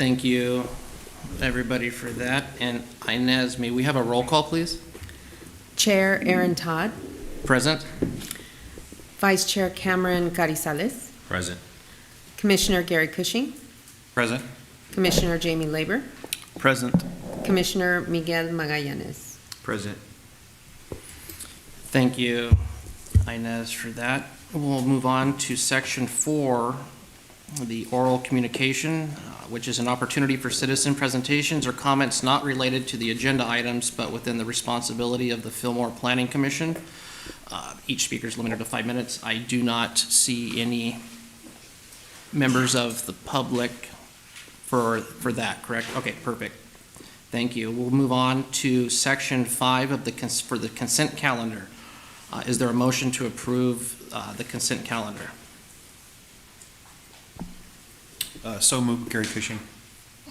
Thank you, everybody, for that. And Inez, may we have a roll call, please? Chair Aaron Todd, Present. Vice Chair Cameron Carizales, Present. Commissioner Gary Cushing, Present. Commissioner Jamie Labor, Present. Commissioner Miguel Magallanes. Present. Thank you, Inez, for that. We'll move on to section 4, the oral communication, which is an opportunity for citizen presentations or comments not related to the agenda items, but within the responsibility of the Fillmore Planning Commission. Each speaker is limited to 5 minutes. I do not see any members of the public for that, correct? Okay, perfect. Thank you. We'll move on to section 5 of for the consent calendar. Is there a motion to approve the consent calendar? So moved, Gary Cushing.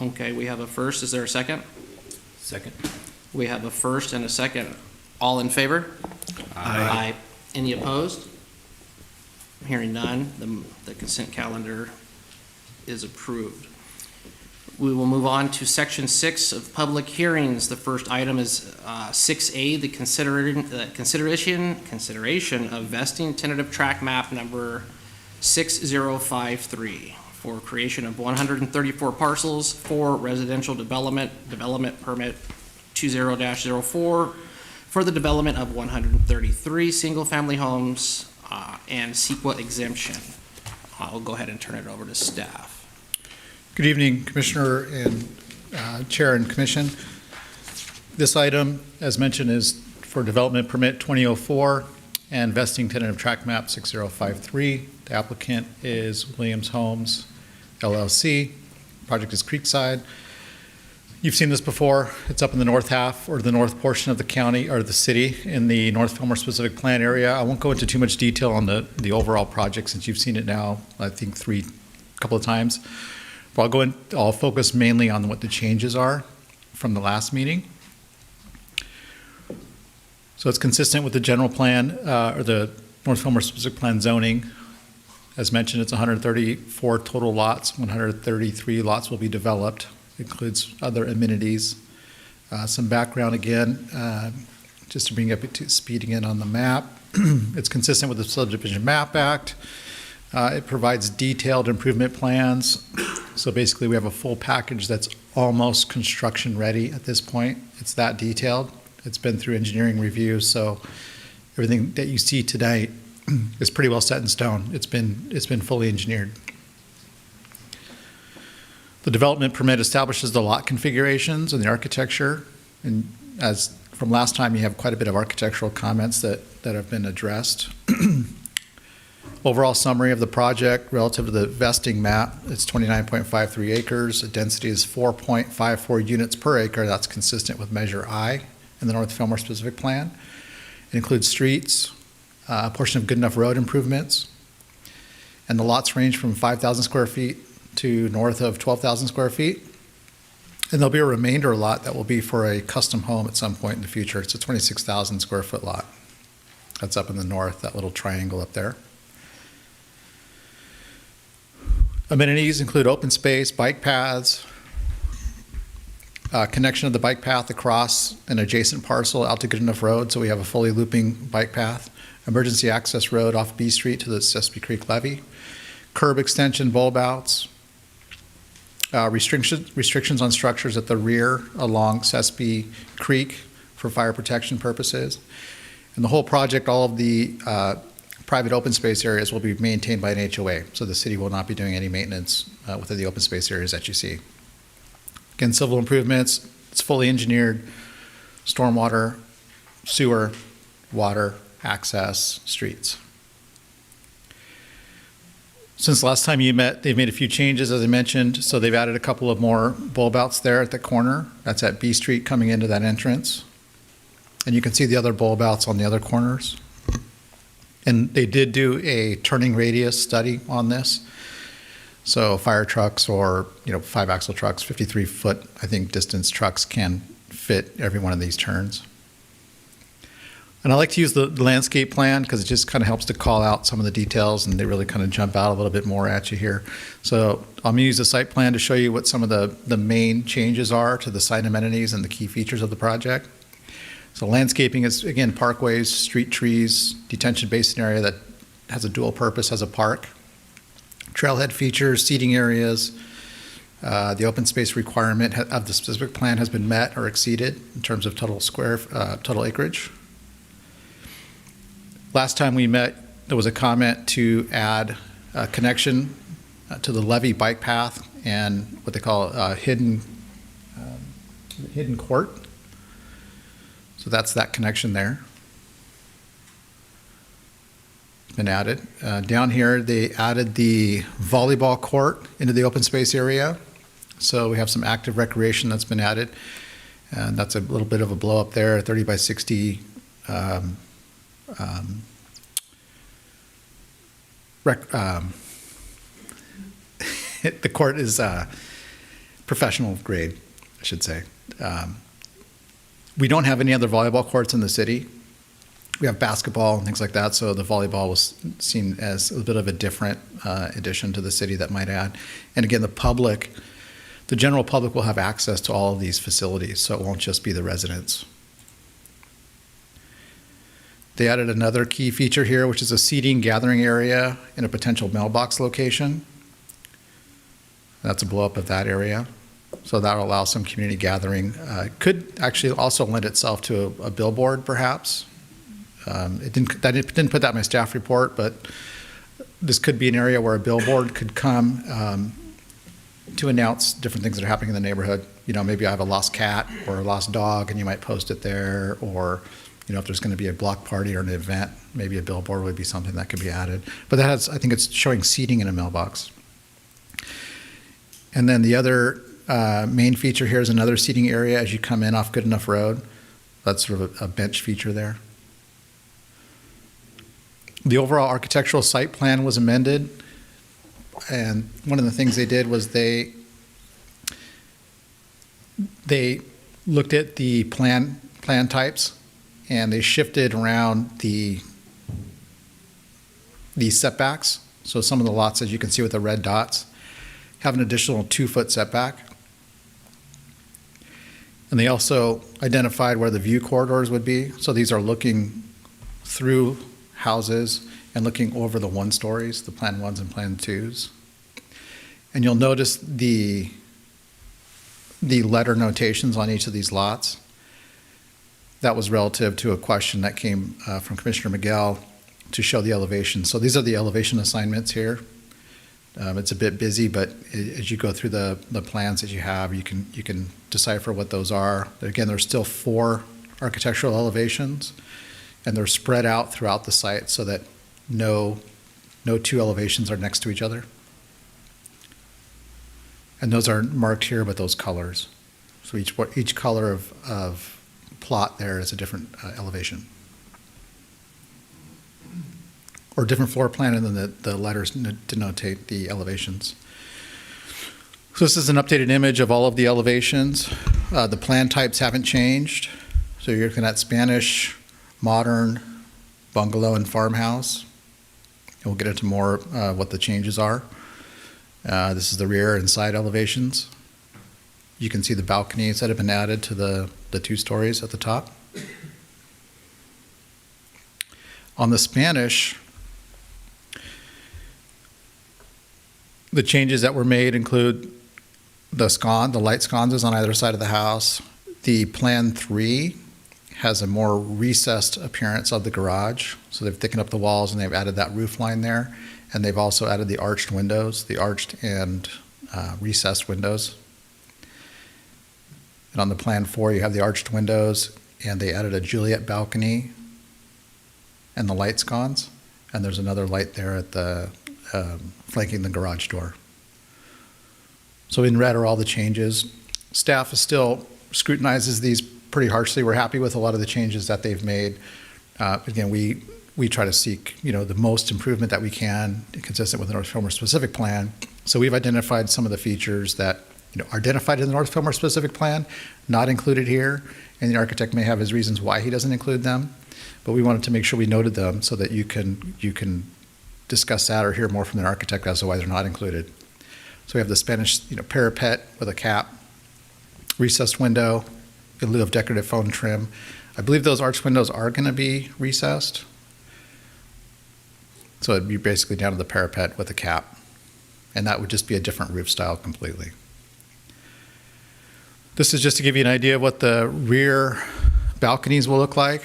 Okay, we have a first. Is there a second? Second. We have a first and a second. All in favor? Aye. Any opposed? Hearing none, the consent calendar is approved. We will move on to section 6 of public hearings. The first item is 6A, the consideration of vesting tentative track map number 6053 for creation of 134 parcels for residential development permit 20-04 for the development of 133 single-family homes and CEQA exemption. I'll go ahead and turn it over to staff. Good evening, Commissioner and Chair and Commission. This item, as mentioned, is for development permit 2004 and vesting tentative tract map 6053. The applicant is Williams Homes, LLC. Project is Creekside. You've seen this before. It's up in the north half or the north portion of the county or the city in the North Fillmore specific plan area. I won't go into too much detail on the overall project since you've seen it now, I think a couple of times. But I'll focus mainly on what the changes are from the last meeting. So it's consistent with the general plan or the North Fillmore specific plan zoning. As mentioned, it's 134 total lots. 133 lots will be developed. It includes other amenities. Some background again, just to bring you up to speed again on the map. It's consistent with the Subdivision Map Act. It provides detailed improvement plans. So basically we have a full package that's almost construction ready at this point. It's that detailed. It's been through engineering review, so everything that you see tonight is pretty well set in stone. It's been fully engineered. The development permit establishes the lot configurations and the architecture. And as from last time, you have quite a bit of architectural comments that have been addressed. Overall summary of the project relative to the vesting map, it's 29.53 acres. The density is 4.54 units per acre. That's consistent with Measure I in the North Fillmore specific plan. It includes streets, a portion of good enough road improvements, and the lots range from 5,000 square feet to north of 12,000 square feet. And there'll be a remainder lot that will be for a custom home at some point in the future. It's a 26,000 square foot lot. That's up in the north, that little triangle up there. Amenities include open space, bike paths, connection of the bike path across an adjacent parcel out to good enough road, so we have a fully looping bike path, emergency access road off B Street to the Sespe Creek levee, curb extension, bulb outs, restrictions on structures at the rear along Sespe Creek for fire protection purposes. And the whole project, all of the private open space areas will be maintained by an HOA, so the city will not be doing any maintenance within the open space areas that you see. Again, civil improvements, it's fully engineered, stormwater, sewer, water, access, streets. Since the last time you met, they've made a few changes, as I mentioned. So they've added a couple of more bulb outs there at the corner. That's at B Street coming into that entrance. And you can see the other bulb outs on the other corners. And they did do a turning radius study on this. So fire trucks or 5-axle trucks, 53-foot, I think, distance trucks can fit every one of these turns. And I like to use the landscape plan because it just kind of helps to call out some of the details, and they really kind of jump out a little bit more at you here. So I'm going to use the site plan to show you what some of the main changes are to the site amenities and the key features of the project. So landscaping is, again, parkways, street trees, detention basin area that has a dual purpose as a park, trailhead features, seating areas. The open space requirement of the specific plan has been met or exceeded in terms of total acreage. Last time we met, there was a comment to add a connection to the levee bike path and what they call hidden court. So that's that connection there. It's been added. Down here, they added the volleyball court into the open space area. So we have some active recreation that's been added. And that's a little bit of a blow up there, 30 by 60 the court is professional grade, I should say. We don't have any other volleyball courts in the city. We have basketball and things like that, so the volleyball was seen as a bit of a different addition to the city that might add. And again, the general public will have access to all of these facilities, so it won't just be the residents. They added another key feature here, which is a seating gathering area in a potential mailbox location. That's a blow up of that area. So that'll allow some community gathering. Could actually also lend itself to a billboard, perhaps. It didn't put that in my staff report, but this could be an area where a billboard could come to announce different things that are happening in the neighborhood. You know, maybe I have a lost cat or a lost dog, and you might post it there, or you know, if there's going to be a block party or an event, maybe a billboard would be something that could be added. But that has, I think it's showing seating in a mailbox. And then the other main feature here is another seating area as you come in off Good Enough Road. That's sort of a bench feature there. The overall architectural site plan was amended. And one of the things they did was they looked at the plan types, and they shifted around the setbacks. So some of the lots, as you can see with the red dots, have an additional 2-foot setback. And they also identified where the view corridors would be. So these are looking through houses and looking over the 1-stories, the Plan 1s and Plan 2s. And you'll notice the letter notations on each of these lots. That was relative to a question that came from Commissioner Miguel to show the elevation. So these are the elevation assignments here. It's a bit busy, but as you go through the plans that you have, you can decipher what those are. Again, there's still 4 architectural elevations, and they're spread out throughout the site so that no 2 elevations are next to each other. And those are marked here with those colors. So each color of plot there is a different elevation. Or different floor plan, and then the letters denotate the elevations. So this is an updated image of all of the elevations. The plan types haven't changed. So you're looking at Spanish, modern, bungalow, and farmhouse. And we'll get into more what the changes are. This is the rear and side elevations. You can see the balconies that have been added to the 2 stories at the top. On the Spanish, the changes that were made include the light sconces on either side of the house. The Plan 3 has a more recessed appearance of the garage. So they've thickened up the walls and they've added that roof line there. And they've also added the arched windows, the arched and recessed windows. And on the Plan 4, you have the arched windows, and they added a Juliet balcony and the light sconce. And there's another light there at the flanking the garage door. So in red are all the changes. Staff still scrutinizes these pretty harshly. We're happy with a lot of the changes that they've made. Again, we try to seek, the most improvement that we can, consistent with the North Fillmore specific plan. So we've identified some of the features that are identified in the North Fillmore specific plan, not included here, and the architect may have his reasons why he doesn't include them. but we wanted to make sure we noted them so that you can discuss that or hear more from the architect as to why they're not included. So we have the Spanish, parapet with a cap, recessed window in lieu of decorative foam trim. I believe those arch windows are going to be recessed. So it'd be basically down to the parapet with a cap. And that would just be a different roof style completely. This is just to give you an idea of what the rear balconies will look like.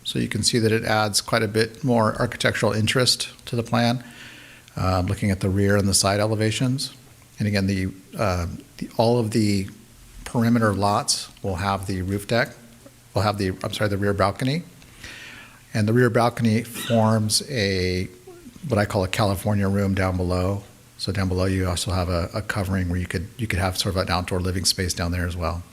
So you can see that it adds quite a bit more architectural interest to the plan, looking at the rear and the side elevations. And again, all of the perimeter lots will have the roof deck, will have the rear balcony. And the rear balcony forms what I call a California room down below. So down below you also have a covering where you could have sort of an outdoor living space down there as well.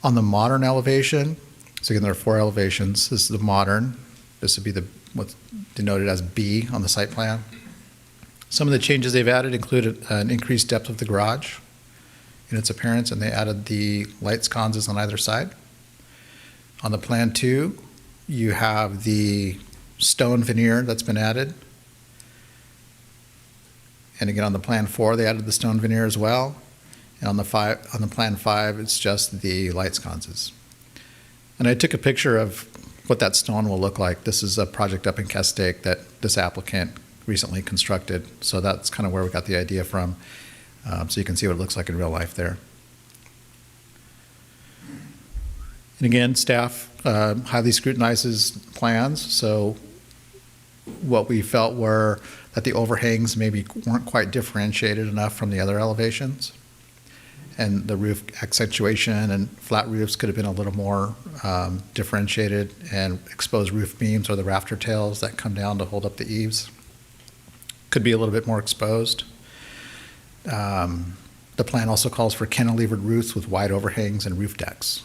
On the modern elevation, so again, there are 4 elevations. This is the modern. This would be what's denoted as B on the site plan. Some of the changes they've added included an increased depth of the garage in its appearance, and they added the light sconces on either side. On the plan 2, you have the stone veneer that's been added. And again, on the plan 4, they added the stone veneer as well. And on the plan 5, it's just the light sconces. And I took a picture of what that stone will look like. This is a project up in Castaic that this applicant recently constructed. So that's kind of where we got the idea from. So you can see what it looks like in real life there. And again, staff highly scrutinizes plans. So what we felt were that the overhangs maybe weren't quite differentiated enough from the other elevations. And the roof accentuation and flat roofs could have been a little more differentiated, and exposed roof beams or the rafter tails that come down to hold up the eaves could be a little bit more exposed. The plan also calls for cantilevered roofs with wide overhangs and roof decks.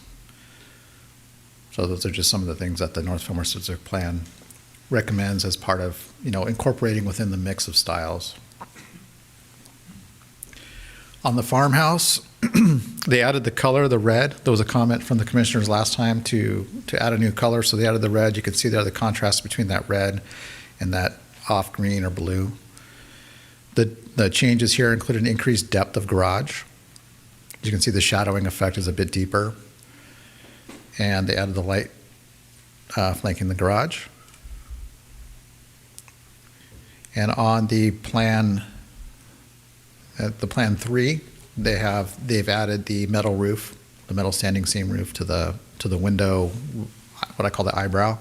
So those are just some of the things that the North Fillmore specific plan recommends as part of, incorporating within the mix of styles. On the farmhouse, they added the color, the red. There was a comment from the commissioners last time to add a new color, so they added the red. You can see there the contrast between that red and that off green or blue. The changes here include an increased depth of garage. You can see the shadowing effect is a bit deeper. And they added the light flanking the garage. And on the plan 3, they've added the metal roof, the metal standing seam roof to the window, what I call the eyebrow.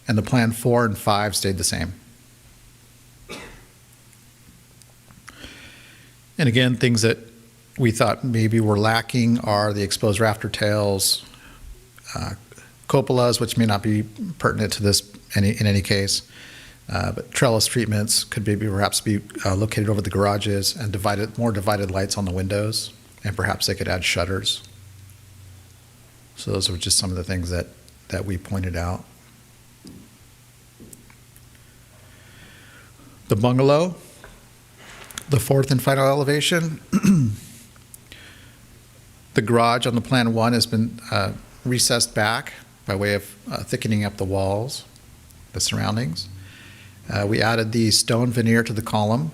And the plan 4 and 5 stayed the same. And again, things that we thought maybe were lacking are the exposed rafter tails, cupolas, which may not be pertinent to this in any case. But trellis treatments could perhaps be located over the garages, and more divided lights on the windows, and perhaps they could add shutters. So those are just some of the things that we pointed out. The bungalow, the 4th and final elevation. The garage on the plan 1 has been recessed back by way of thickening up the walls, the surroundings. We added the stone veneer to the column,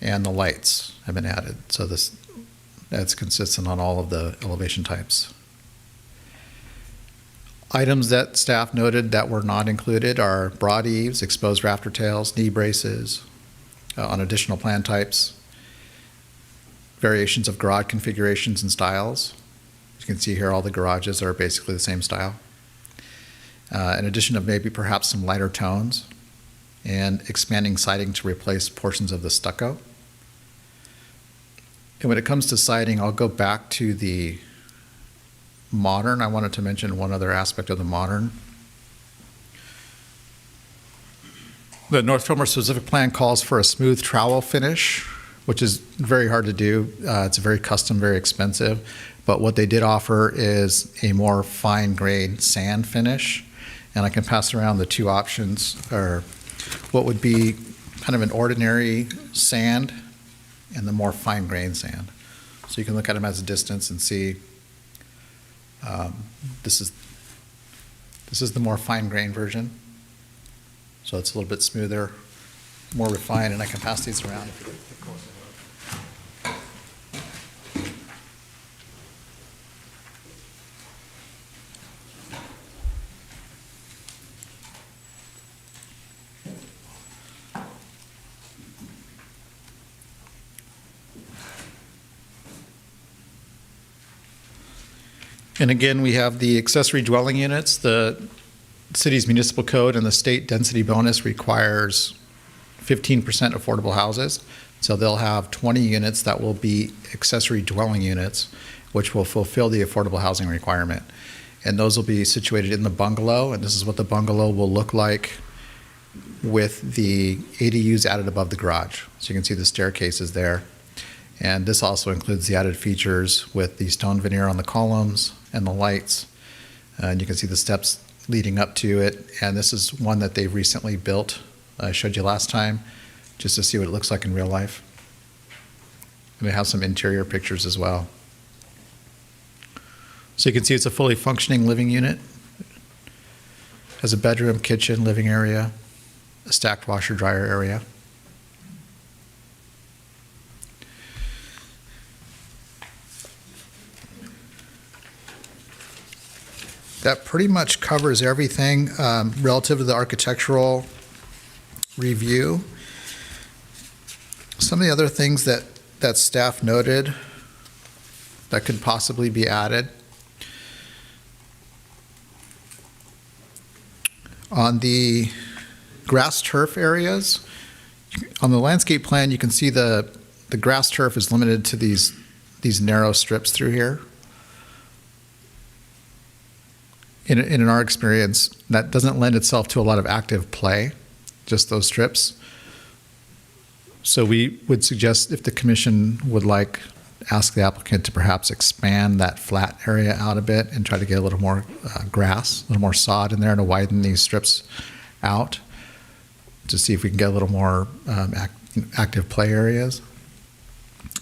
and the lights have been added. So that's consistent on all of the elevation types. Items that staff noted that were not included are broad eaves, exposed rafter tails, knee braces on additional plan types, variations of garage configurations and styles. You can see here all the garages are basically the same style. In addition of maybe perhaps some lighter tones, and expanding siding to replace portions of the stucco. And when it comes to siding, I'll go back to the modern. I wanted to mention one other aspect of the modern. The North Fillmore specific plan calls for a smooth trowel finish, which is very hard to do. It's very custom, very expensive. But what they did offer is a more fine-grained sand finish. And I can pass around the 2 options, or what would be kind of an ordinary sand and the more fine-grained sand. So you can look at them as a distance and see This is the more fine-grained version, so it's a little bit smoother, more refined, and I can pass these around. And again, we have the accessory dwelling units. The city's municipal code and the state density bonus requires 15% affordable houses. So they'll have 20 units that will be accessory dwelling units, which will fulfill the affordable housing requirement. And those will be situated in the bungalow, and this is what the bungalow will look like with the ADUs added above the garage. So you can see the staircases there. And this also includes the added features with the stone veneer on the columns and the lights. And you can see the steps leading up to it. And this is one that they've recently built. I showed you last time, just to see what it looks like in real life. And they have some interior pictures as well. So you can see it's a fully functioning living unit. Has a bedroom, kitchen, living area, a stacked washer dryer area. That pretty much covers everything relative to the architectural review. Some of the other things that staff noted that could possibly be added. On the grass turf areas, on the landscape plan, you can see the grass turf is limited to these narrow strips through here. In our experience, that doesn't lend itself to a lot of active play, just those strips. So we would suggest, if the commission would like, ask the applicant to perhaps expand that flat area out a bit and try to get a little more grass, a little more sod in there to widen these strips out to see if we can get a little more active play areas.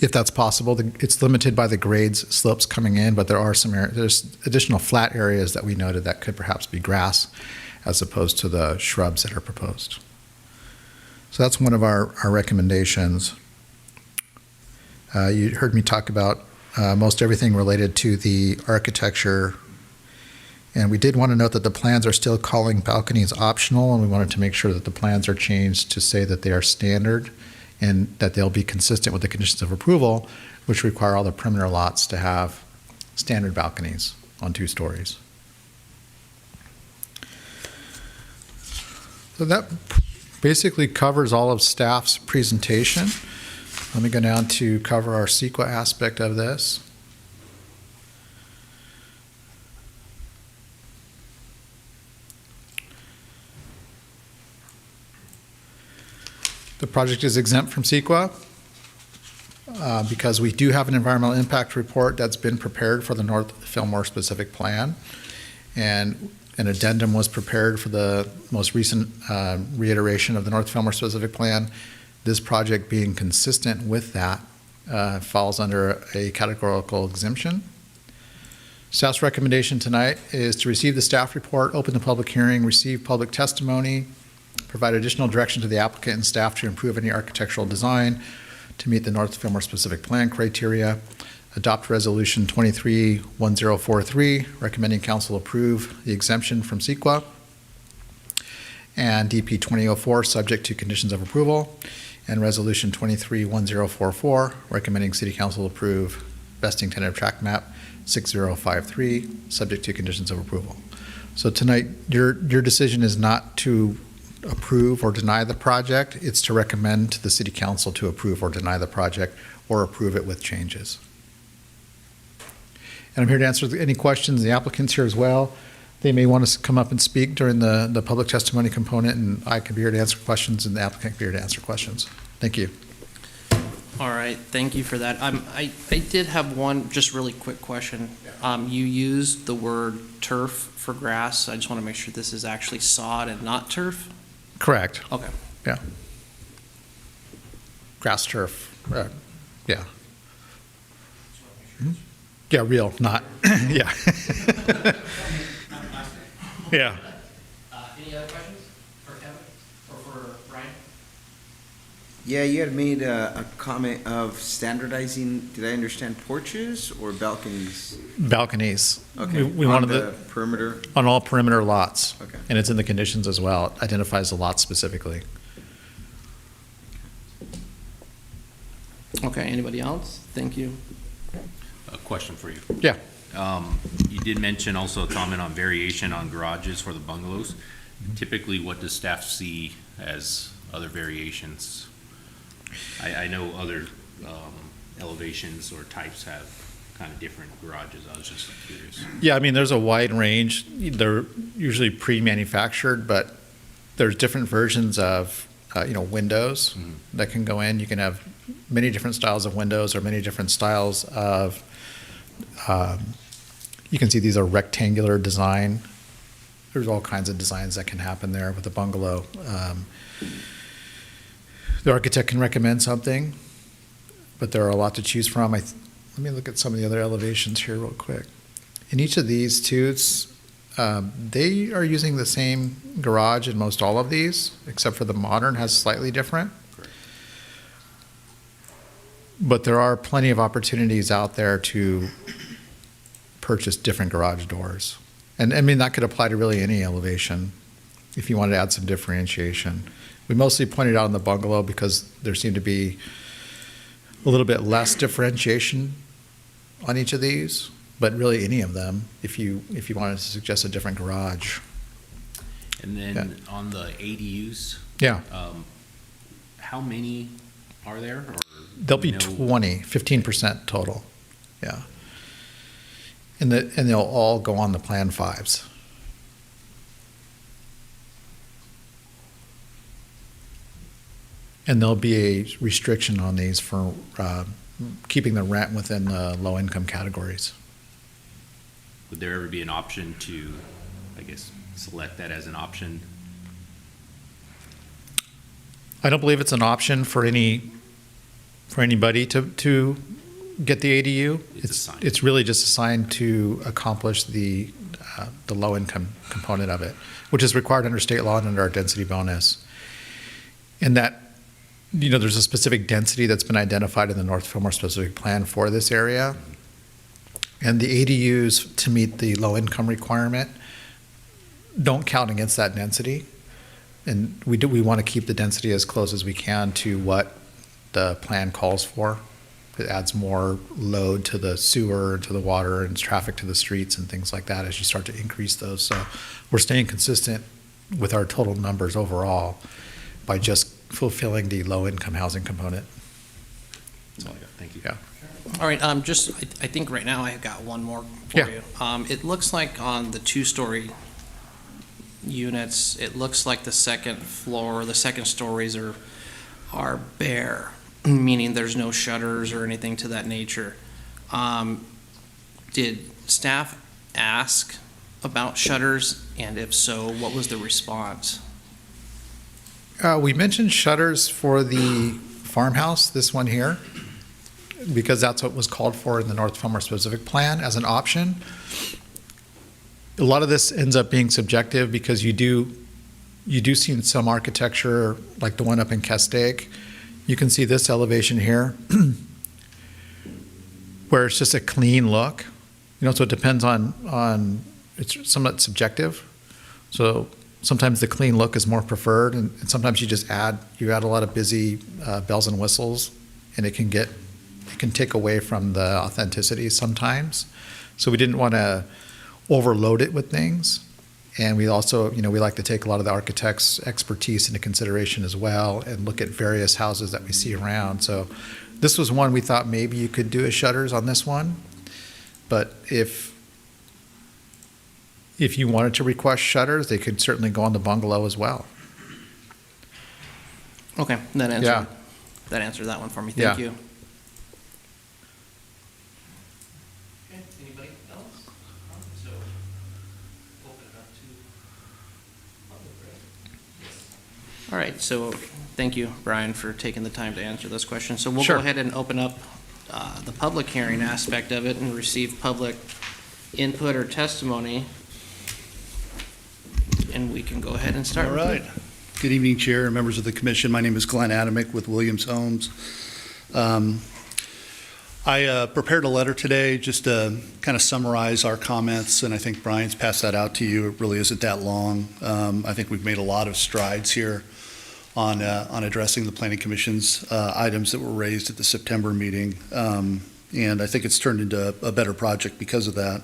If that's possible, it's limited by the grades slopes coming in, but there are there's additional flat areas that we noted that could perhaps be grass as opposed to the shrubs that are proposed. So that's one of our recommendations. You heard me talk about most everything related to the architecture, and we did want to note that the plans are still calling balconies optional, and we wanted to make sure that the plans are changed to say that they are standard and that they'll be consistent with the conditions of approval, which require all the perimeter lots to have standard balconies on 2 stories. So that basically covers all of staff's presentation. Let me go down to cover our CEQA aspect of this. The project is exempt from CEQA because we do have an environmental impact report that's been prepared for the North Fillmore specific plan, and an addendum was prepared for the most recent reiteration of the North Fillmore specific plan. This project, being consistent with that, falls under a categorical exemption. Staff's recommendation tonight is to receive the staff report, open the public hearing, receive public testimony, provide additional direction to the applicant and staff to improve any architectural design to meet the North Fillmore specific plan criteria, adopt resolution 231043 recommending council approve the exemption from CEQA, and DP 2004 subject to conditions of approval, and resolution 231044 recommending city council approve vesting tentative tract map 6053 subject to conditions of approval. So tonight your decision is not to approve or deny the project, it's to recommend to the city council to approve or deny the project or approve it with changes. And I'm here to answer any questions. The applicant's here as well. They may want us to come up and speak during the public testimony component, and I can be here to answer questions and the applicant can be here to answer questions. Thank you. All right, thank you for that. I did have one just really quick question. You used the word turf for grass. I just want to make sure this is actually sod and not turf. Correct. Okay. Yeah. Grass turf. Yeah. Mhm. Yeah, real, not Yeah. Yeah. Any other questions for Kevin or for Brian? Yeah, you had made a comment of standardizing, did I understand porches or balconies? Balconies. Okay, We on wanted the perimeter? on all perimeter lots. Okay. And it's in the conditions as well. It identifies the lot specifically. Okay, anybody else? Thank you. A question for you. Yeah. You did mention also a comment on variation on garages for the bungalows. Typically, what does staff see as other variations? I know other elevations or types have kind of different garages. I was just curious. Yeah, I mean, there's a wide range. They're usually pre-manufactured, but there's different versions of, windows that can go in. You can have many different styles of windows or many different styles of, you can see these are rectangular design. There's all kinds of designs that can happen there with a bungalow. The architect can recommend something, but there are a lot to choose from. Let me look at some of the other elevations here real quick. In each of these too, they are using the same garage in most all of these, except for the modern has slightly different. But there are plenty of opportunities out there to purchase different garage doors. And I mean, that could apply to really any elevation if you wanted to add some differentiation. We mostly pointed out in the bungalow because there seemed to be a little bit less differentiation on each of these, but really any of them, if you wanted to suggest a different garage. And then on the ADUs, Yeah, how many are there? Or there'll be do we know- 15% total, yeah. And they'll all go on the Plan 5s. And there'll be a restriction on these for keeping the rent within the low-income categories. Would there ever be an option to, I guess, select that as an option? I don't believe it's an option for anybody to get the ADU. It's assigned. It's really just assigned to accomplish the low-income component of it, which is required under state law and under our density bonus. And that, there's a specific density that's been identified in the North Fillmore specific plan for this area. And the ADUs, to meet the low-income requirement, don't count against that density. And we want to keep the density as close as we can to what the plan calls for. It adds more load to the sewer, to the water, and traffic to the streets and things like that as you start to increase those. So we're staying consistent with our total numbers overall by just fulfilling the low-income housing component. That's all I got. Thank you. Yeah. All right, I think right now I've got one more for Yeah. you. It looks like on the two-story units, it looks like the second floor, the second stories are bare, meaning there's no shutters or anything to that nature. Did staff ask about shutters, and if so, what was the response? We mentioned shutters for the farmhouse, this one here, because that's what was called for in the North Fillmore specific plan as an option. A lot of this ends up being subjective because you do see in some architecture, like the one up in Castaic, you can see this elevation here, where it's just a clean look. So it depends on it's somewhat subjective. So sometimes the clean look is more preferred, and sometimes you add a lot of busy bells and whistles, and it can take away from the authenticity sometimes. So we didn't want to overload it with things. And we also, we like to take a lot of the architect's expertise into consideration as well and look at various houses that we see around. So this was one we thought maybe you could do as shutters on this one. But if you wanted to request shutters, they could certainly go on the bungalow as well. Okay, that answered that one for me. Thank Yeah. you. Okay, anybody else? So, open it up to public, right? All right, so thank you, Brian, for taking the time to answer those questions. So we'll Sure. go ahead and open up the public hearing aspect of it and receive public input or testimony, and we can go ahead and start. All right. Good evening, Chair and members of the commission. My name is Glenn Adamick with Williams Homes. I prepared a letter today just to kind of summarize our comments, and I think Brian's passed that out to you. It really isn't that long. I think we've made a lot of strides here on addressing the Planning Commission's items that were raised at the September meeting, and I think it's turned into a better project because of that.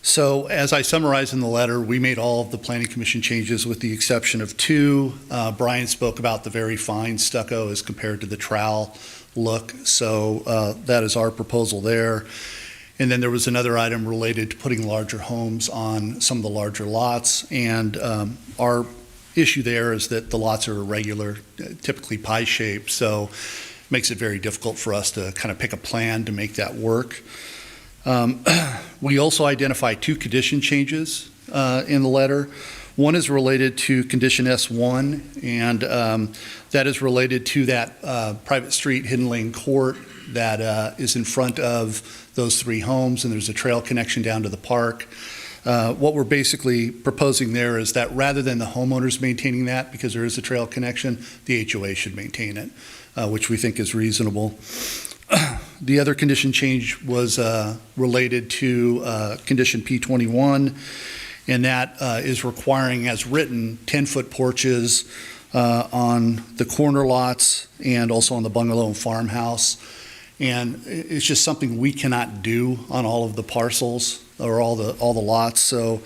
So as I summarize in the letter, we made all of the Planning Commission changes with the exception of two. Brian spoke about the very fine stucco as compared to the trowel look. So that is our proposal there. And then there was another item related to putting larger homes on some of the larger lots. And our issue there is that the lots are irregular, typically pie shaped. So it makes it very difficult for us to kind of pick a plan to make that work. We also identify two condition changes in the letter. One is related to condition S1, and that is related to that private street, Hidden Lane Court, that is in front of those three homes, and there's a trail connection down to the park. What we're basically proposing there is that rather than the homeowners maintaining that, because there is a trail connection, the HOA should maintain it, which we think is reasonable. The other condition change was related to condition P21, and that is requiring, as written, 10-foot porches on the corner lots and also on the bungalow and farmhouse. And it's just something we cannot do on all of the parcels or all the lots. So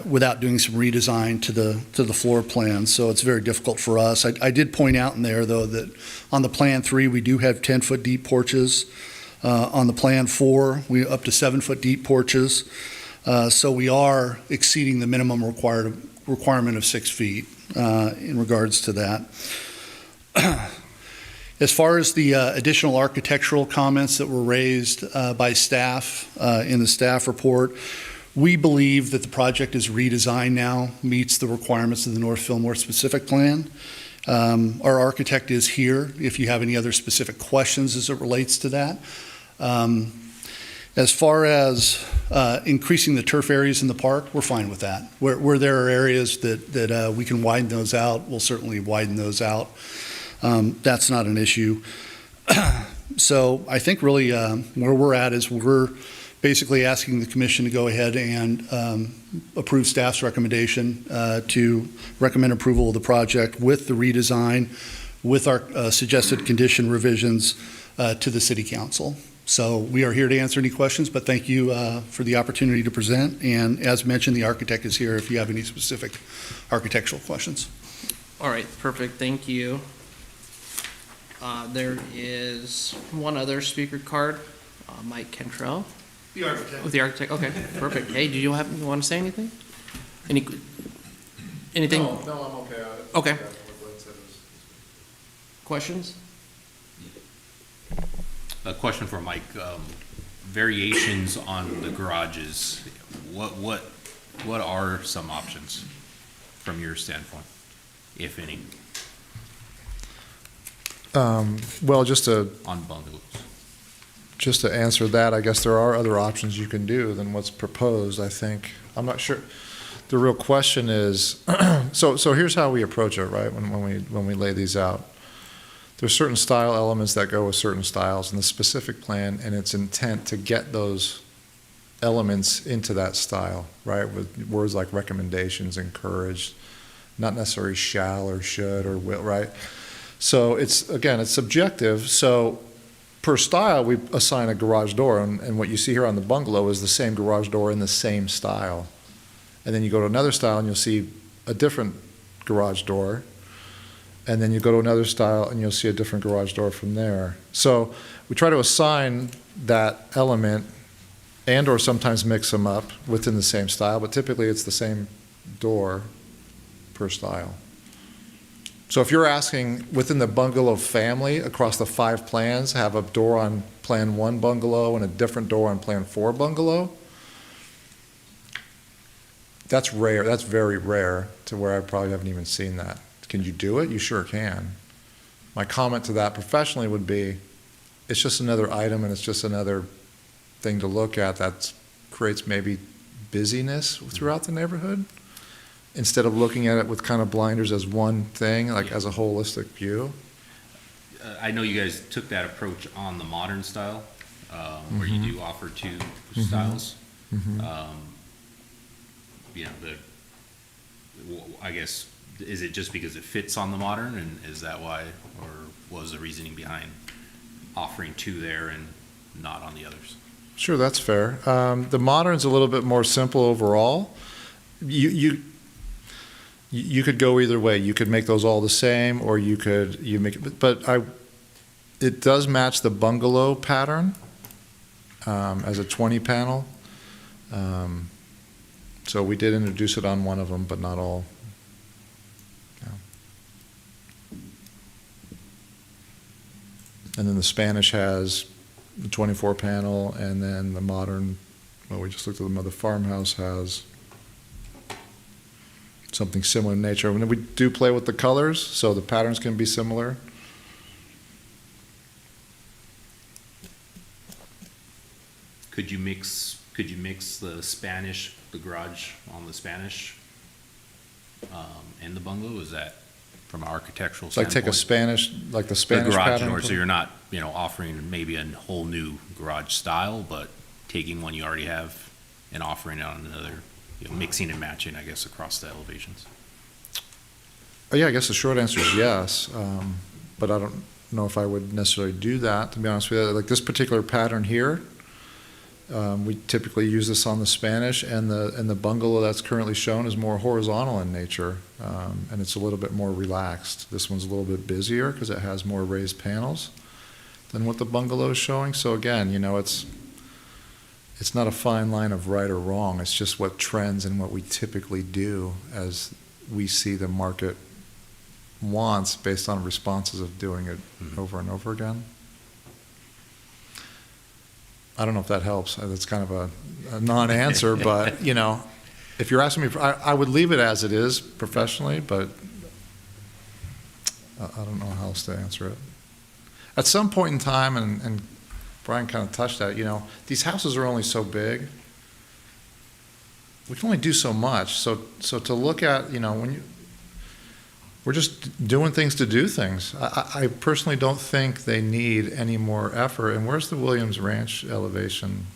without doing some redesign to the floor plan. So it's very difficult for us. I did point out in there, though, that on the Plan 3, we do have 10-foot deep porches. On the Plan 4, we up to 7-foot deep porches. So we are exceeding the minimum requirement of 6 feet in regards to that. As far as the additional architectural comments that were raised by staff in the staff report, we believe that the project is redesigned now, meets the requirements of the North Fillmore specific plan. Our architect is here if you have any other specific questions as it relates to that. As far as increasing the turf areas in the park, we're fine with that. Where there are areas that we can widen those out, we'll certainly widen those out. That's not an issue. So I think really where we're at is we're basically asking the commission to go ahead and approve staff's recommendation to recommend approval of the project with the redesign, with our suggested condition revisions to the city council. So we are here to answer any questions, but thank you for the opportunity to present. And as mentioned, the architect is here if you have any specific architectural questions. All right, perfect, thank you. There is one other speaker card, Mike Cantrell. The architect. With the architect, okay, perfect. Hey, do you want to say anything? Anything? No, I'm okay. Okay. Questions? A question for Mike. Variations on the garages, what are some options from your standpoint, if any, Well, just to on bungalows? answer that, I guess there are other options you can do than what's proposed, I think. I'm not sure. The real question is, so here's how we approach it, right, when we lay these out. There's certain style elements that go with certain styles in the specific plan, and its intent to get those elements into that style, right, with words like recommendations, encouraged, not necessarily shall or should or will, right? So it's subjective. So per style, we assign a garage door, and what you see here on the bungalow is the same garage door in the same style. And then you go to another style and you'll see a different garage door. And then you go to another style and you'll see a different garage door from there. So we try to assign that element and or sometimes mix them up within the same style, but typically it's the same door per style. So if you're asking within the bungalow family across the 5 plans, have a door on Plan 1 bungalow and a different door on Plan 4 bungalow, that's rare. That's very rare to where I probably haven't even seen that. Can you do it? You sure can. My comment to that professionally would be, it's just another item and it's just another thing to look at that's creates maybe busyness throughout the neighborhood, instead of looking at it with kind of blinders as one thing, like as a holistic view. I know you guys took that approach on the modern style, where you do offer two styles. You know, I guess, is it just because it fits on the modern, and is that why, or was the reasoning behind offering two there and not on the others? Sure, that's fair. The modern's a little bit more simple overall. You could go either way. You could make those all the same, or you make it, but it does match the bungalow pattern as a 20 panel. So we did introduce it on one of them, but not all. Yeah. And then the Spanish has the 24 panel, and then the modern, well, we just looked at them, the farmhouse has something similar in nature. And we do play with the colors, so the patterns can be similar. Could you mix the Spanish, the garage on the Spanish, and the bungalow? Is that from an architectural Like standpoint? take a Spanish, like the The Spanish garage pattern. door, so you're not, offering maybe a whole new garage style, but taking one you already have and offering it on another, mixing and matching, I guess, across the elevations. Oh, yeah, I guess the short answer is yes, but I don't know if I would necessarily do that, to be honest with you. Like this particular pattern here, we typically use this on the Spanish, and the bungalow that's currently shown is more horizontal in nature, and it's a little bit more relaxed. This one's a little bit busier because it has more raised panels than what the bungalow is showing. So again, it's not a fine line of right or wrong. It's just what trends and what we typically do as we see the market wants based on responses of doing it over and over again. I don't know if that helps. That's kind of a non-answer, but, if you're asking me, I would leave it as it is professionally, but I don't know how else to answer it. At some point in time, and Brian kind of touched that, these houses are only so big. We can only do so much. So to look at, we're just doing things to do things. I personally don't think they need any more effort. And where's the Williams Ranch elevation?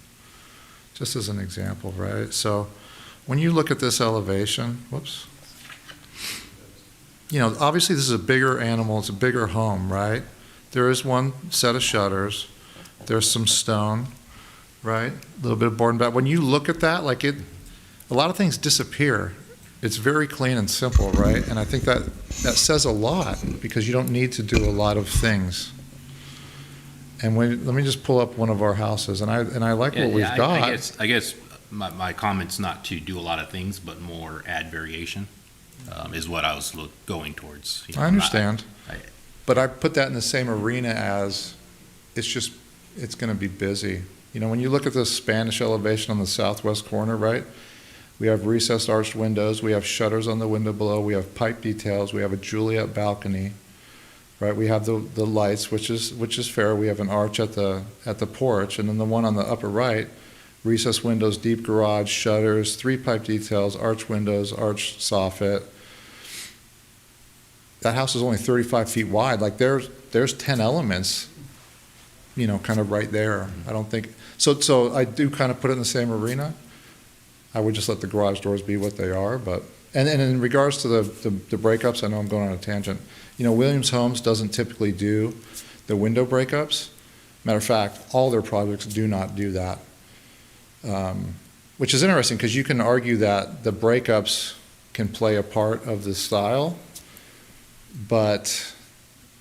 Just as an example, right? So when you look at this elevation, whoops, obviously this is a bigger animal, it's a bigger home, right? There is one set of shutters, there's some stone, right? A little bit of board and back. When you look at that, a lot of things disappear. It's very clean and simple, right? And I think that says a lot, because you don't need to do a lot of things. And let me just pull up one of our houses, and I like what we've got. I guess my comment's not to do a lot of things, but more add variation, is what I was going towards. I understand. But I put that in the same arena as it's going to be busy. When you look at the Spanish elevation on the southwest corner, right? We have recessed arched windows, we have shutters on the window below, we have pipe details, we have a Juliet balcony, right? We have the lights, which is fair. We have an arch at the porch, and then the one on the upper right, recessed windows, deep garage, shutters, 3 pipe details, arch windows, arch soffit. That house is only 35 feet wide. There's 10 elements, kind of right there. I don't think so. I do kind of put it in the same arena. I would just let the garage doors be what they are, but and in regards to the breakups, I know I'm going on a tangent. Williams Homes doesn't typically do the window breakups. Matter of fact, all their projects do not do that, which is interesting because you can argue that the breakups can play a part of the style, but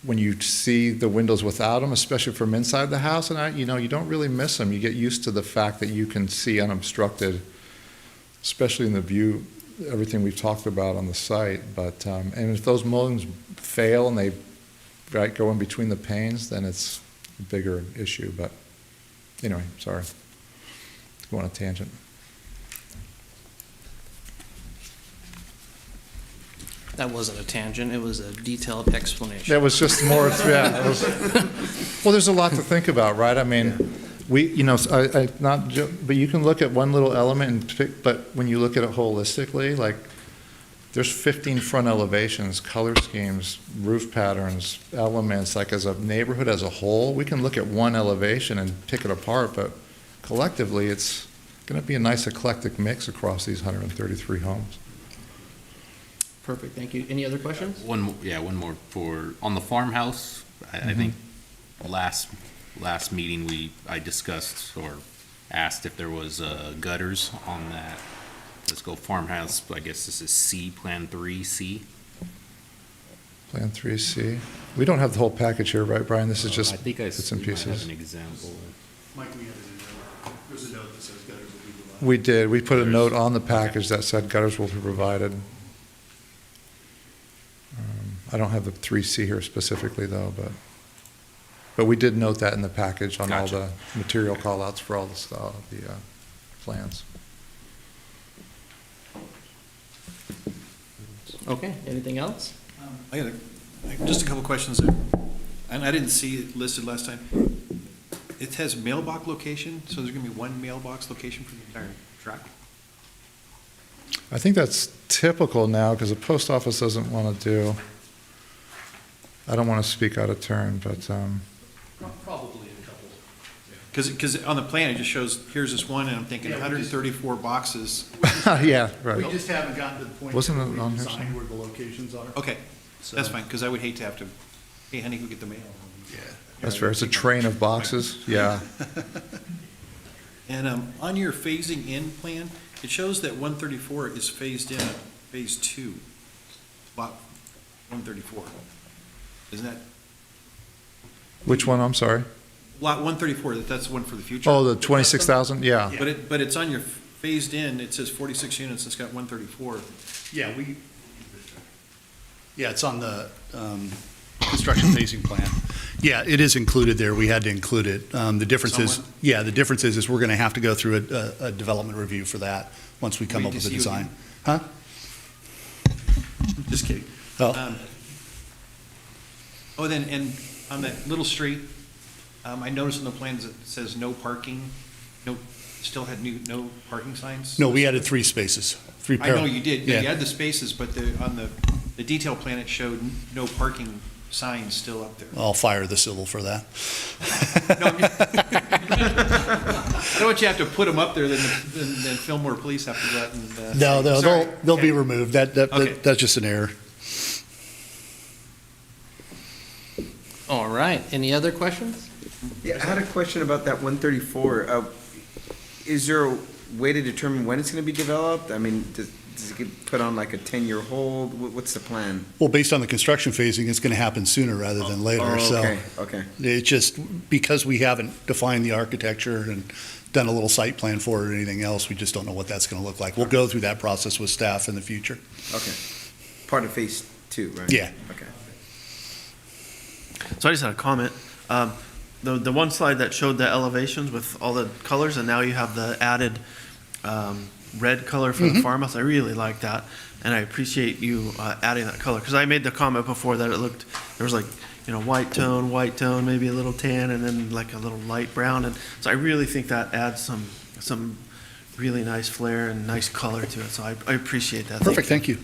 when you see the windows without them, especially from inside the house, and you don't really miss them. You get used to the fact that you can see unobstructed, especially in the view, everything we've talked about on the site. But and if those mullions fail and they go in between the panes, then it's a bigger issue. But anyway, sorry, go on a tangent. That wasn't a tangent, it was a detailed explanation. That was just more, well, there's a lot to think about, right? I mean, but you can look at one little element and pick, but when you look at it holistically, like, there's 15 front elevations, color schemes, roof patterns, elements, like as a neighborhood as a whole, we can look at one elevation and pick it apart, but collectively, it's gonna be a nice eclectic mix across these 133 homes. Perfect, thank you. Any other questions? One more for, on the farmhouse, I think last meeting I discussed or asked if there was gutters on that. Let's go farmhouse, I guess this is C, Plan 3C. Plan 3C. We don't have the whole package here, right, Brian? This is just I think bits and we might have pieces. an example. Mike, we have there's a note that says gutters will be provided. We did. We put a note on the package that said gutters will be provided. I don't have the 3C here specifically, though, but we did note that in the package on all Gotcha. the material callouts for all the plans. Okay, anything else? I got just a couple questions there. And I didn't see it listed last time. It has mailbox location, so there's gonna be one mailbox location for the entire tract? I think that's typical now because the post office doesn't want to do, I don't want to speak out of turn, but, Probably a couple. Because on the plan, it just shows, here's this one, and I'm thinking Yeah, we just- 134 boxes. yeah, We right. just haven't gotten to the point Wasn't where it we on here design somewhere? where the locations are. Okay, that's fine, because I would hate to have to, hey, honey, go get the mail. Yeah. That's fair. It's a train of boxes. Yeah. And on your phasing in plan, it shows that 134 is phased in at phase 2, lot 134. Isn't that, Which one? I'm sorry. lot 134, that's the one for the future? Oh, the 26,000? Yeah. But it's on your phased in, it says 46 units, it's got 134. Yeah, it's on the construction phasing plan. Yeah, it is included there. We had to include it. The difference is, Somewhere? the difference is we're going to have to go through a development review for that once we come up with a VDCU design. again? Huh? Just kidding. Oh, Then, and on that little street, I noticed in the plans it says no parking, still had no parking signs? no, we added 3 spaces, 3 I know parallel. you did, Yeah. you had the spaces, but on the detail plan, it showed no parking signs still up there. I'll fire the civil for that. No, I don't want you to have to put them up there, then Fillmore police have to go out and. No, Sorry. they'll be removed. Okay. That's just an error. All right, any other questions? Yeah, I had a question about that 134. Is there a way to determine when it's going to be developed? I mean, does it get put on like a 10-year hold? What's the plan? Well, based on the construction phasing, it's going to happen sooner rather than later. Oh, So okay. it's just because we haven't defined the architecture and done a little site plan for it or anything else, we just don't know what that's going to look like. We'll go through that process with staff in the future. Okay. Part of phase 2, right? Yeah. Okay. So I just had a comment. The one slide that showed the elevations with all the colors, and now you have the added red color for the farmhouse. I really like that, and I appreciate you adding that color, because I made the comment before that it looked, there was like, white tone, maybe a little tan, and then like a little light brown, and so I really think that adds some really nice flair and nice color to it, so I appreciate that. Perfect, thank you.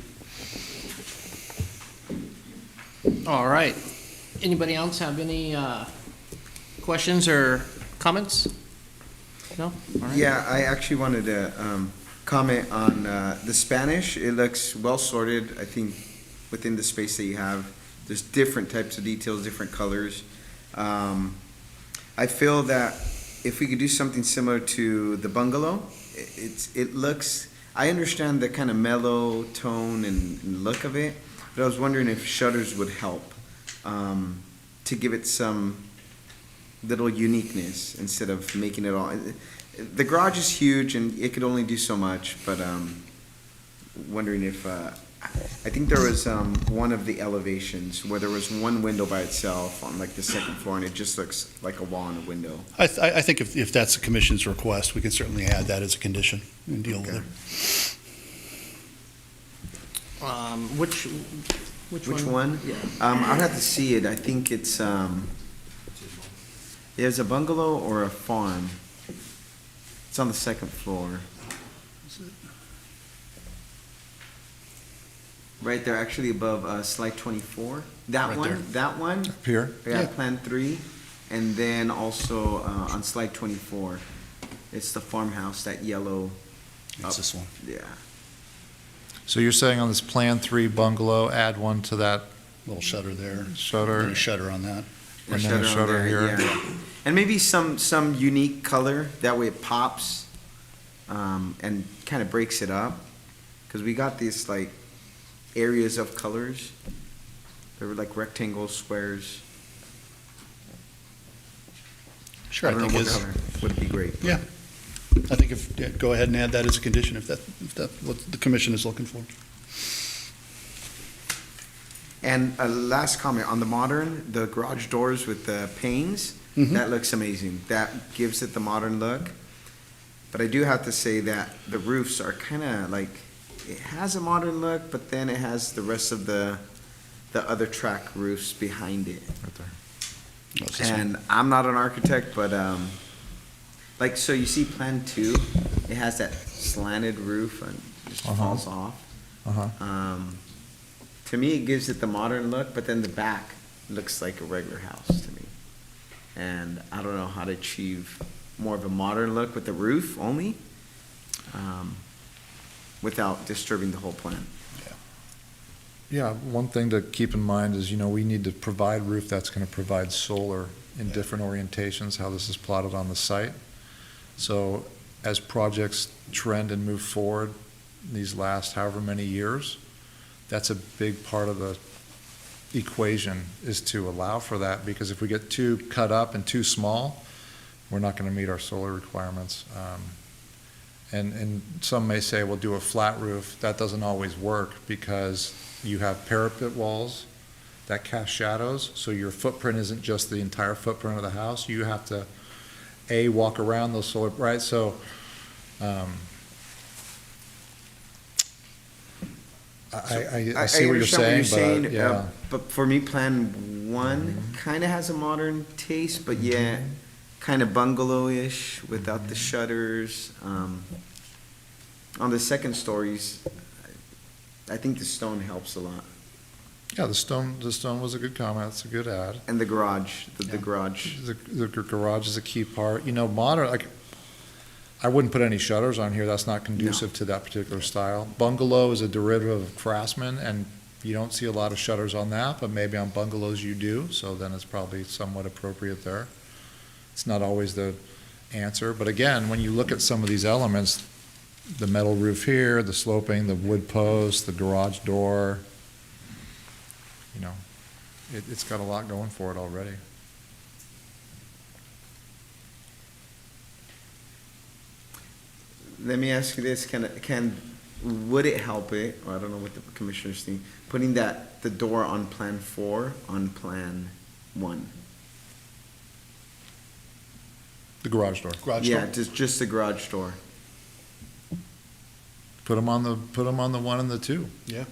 All right. Anybody else have any questions or comments? No? All right. Yeah, I actually wanted to comment on the Spanish. It looks well sorted, I think, within the space that you have. There's different types of details, different colors. I feel that if we could do something similar to the bungalow, it looks, I understand the kind of mellow tone and look of it, but I was wondering if shutters would help to give it some little uniqueness instead of making it all. The garage is huge and it could only do so much, but wondering if I think there was one of the elevations where there was one window by itself on like the second floor, and it just looks like a wall and a window. I think if that's the commission's request, we can certainly add that as a condition and deal with Okay. it. Which Which one? one? I'd have to see it. I think it's There's a bungalow or a farm. It's on the second floor. Right there, actually above slide 24. That Right one, there. that one. Up here? Yeah, Yeah. Plan 3. And then also on slide 24, it's the farmhouse, that yellow. It's this one. Yeah. So you're saying on this Plan 3 bungalow, add one to that Little shutter there. shutter? And a shutter on that. And then a on shutter there, here. yeah. And maybe some unique color, that way it pops, and kind of breaks it up. Because we got these like areas of colors. They were like rectangles, squares. Sure, I don't know think what is, color would be great. yeah. I think yeah, go ahead and add that as a condition if that what the commission is looking for. And a last comment on the modern, the garage doors with the panes, Mhm. that looks amazing. That gives it the modern look. But I do have to say that the roofs are kind of like, it has a modern look, but then it has the rest of the other track roofs behind it. Right there. What's this one? And I'm not an architect, but like, so you see Plan 2, it has that slanted roof and just Uh-huh. falls off. Uh-huh. To me, it gives it the modern look, but then the back looks like a regular house to me. And I don't know how to achieve more of a modern look with the roof only, without disturbing the whole plan. Yeah, one thing to keep in mind is, we need to provide roof that's going to provide solar in different orientations, how this is plotted on the site. So as projects trend and move forward these last however many years, that's a big part of the equation, is to allow for that, because if we get too cut up and too small, we're not going to meet our solar requirements. And some may say, well, do a flat roof. That doesn't always work, because you have parapet walls that cast shadows, so your footprint isn't just the entire footprint of the house. You have to, walk around those solar, right? So, I see what you're saying, but, yeah. But for me, Plan 1 kind of has a modern taste, but yeah, kind of bungalow-ish without the shutters. On the second stories, I think the stone helps a lot. Yeah, the stone was a good comment. It's a good add. And the garage, the garage. The garage is a key part. Modern, like, I wouldn't put any shutters on here. That's not conducive to that particular style. Bungalow is a derivative of Craftsman, and you don't see a lot of shutters on that, but maybe on bungalows you do, so then it's probably somewhat appropriate there. It's not always the answer, but again, when you look at some of these elements, the metal roof here, the sloping, the wood post, the garage door, it's got a lot going for it already. Let me ask you this, would it help it, or I don't know what the commissioners think, putting the door on Plan 4 on Plan 1? The garage door. Garage Yeah, door? just the garage door. Put them on the 1 and the 2. Yeah.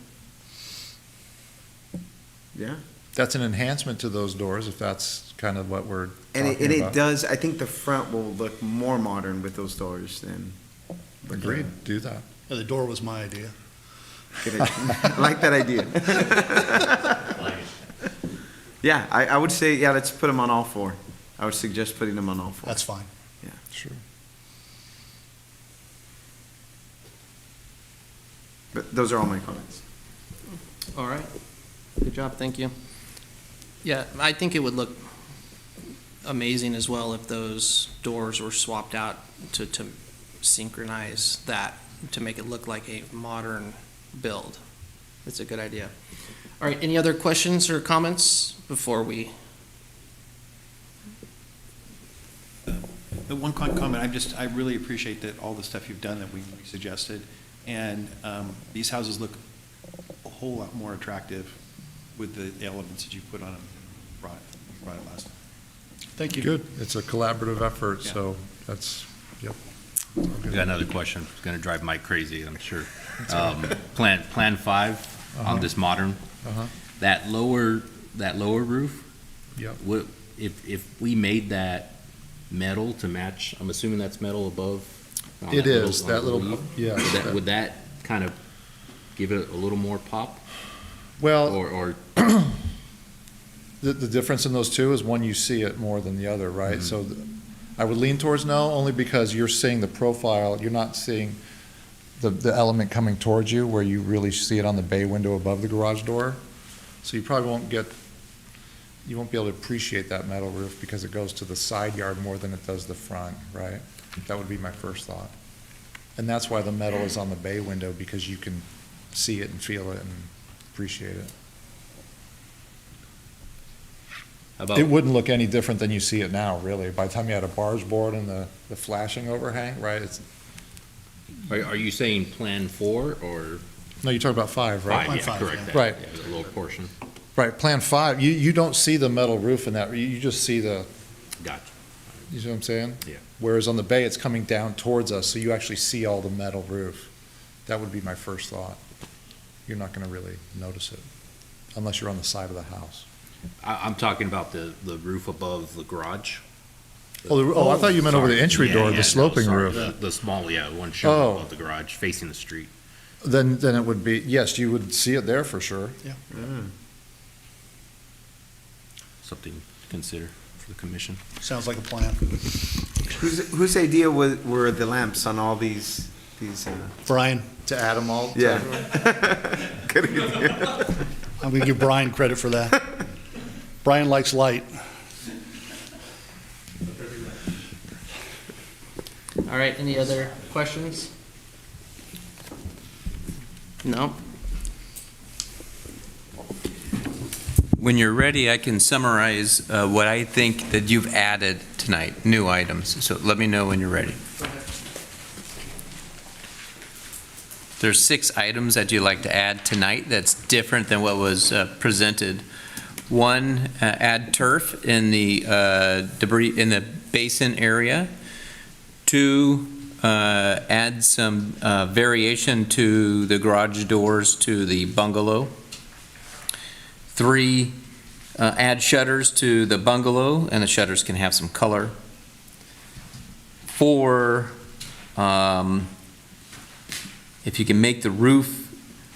Yeah? That's an enhancement to those doors, if that's kind of what we're And talking it about. does, I think the front will look more modern with those doors than. Agreed, do that. Yeah, the door was my idea. Good idea. I like that idea. Yeah, I would say, yeah, let's put them on all 4. I would suggest putting them on all 4. That's fine. Sure. But those are all my comments. All right. Good job, thank you. Yeah, I think it would look amazing as well if those doors were swapped out to synchronize that, to make it look like a modern build. It's a good idea. All right, any other questions or comments before we? The one comment, I really appreciate that all the stuff you've done that we suggested. And these houses look a whole lot more attractive with the elements that you put on them, brought it last time. Thank you. Good, it's a collaborative effort, Yeah. so that's, yep. I got another question. It's going to drive Mike crazy, I'm sure. Plan 5 on this modern, Uh-huh. that lower roof, Yep. if we made that metal to match, I'm assuming that's metal above? on It is, on that the little, leaf? yeah. Would that kind of give it a little more pop? Well, Or, the difference in those two is one, you see it more than the other, right? So I would lean towards no, only because you're seeing the profile, you're not seeing the element coming towards you where you really see it on the bay window above the garage door. So you probably won't be able to appreciate that metal roof because it goes to the side yard more than it does the front, right? That would be my first thought. And that's why the metal is on the bay window, because you can see it and feel it and appreciate it. how about? It wouldn't look any different than you see it now, really. By the time you had a barge board and the flashing overhang, right? Are you saying Plan 4 or No, you're talking about 5, right? 5? Yeah, Five, correct. yeah. that, Right. yeah, the lower portion. Right, Plan 5, you don't see the metal roof in that, you just see Gotcha. you see what I'm saying? Yeah. Whereas on the bay, it's coming down towards us, so you actually see all the metal roof. That would be my first thought. You're not gonna really notice it, unless you're on the side of the house. I'm talking about the roof above the garage. Oh, I thought you meant over the entry Yeah, door, yeah, the sloping sorry, roof. The small, yeah, one showing Oh. above the garage, facing the street. Then it would be, yes, you would see it there for sure. Something to consider for the commission. Sounds like a plan. Whose idea were the lamps on all these? Brian, To add them all? Yeah. Good idea. I'm going to give Brian credit for that. Brian likes light. All right, any other questions? No? When you're ready, I can summarize what I think that you've added tonight, new items. So let me know when you're ready. There's 6 items that you'd like to add tonight that's different than what was presented. 1, add turf in the debris, in the basin area. 2, add some variation to the garage doors to the bungalow. 3, add shutters to the bungalow, and the shutters can have some color. 4, if you can make the roof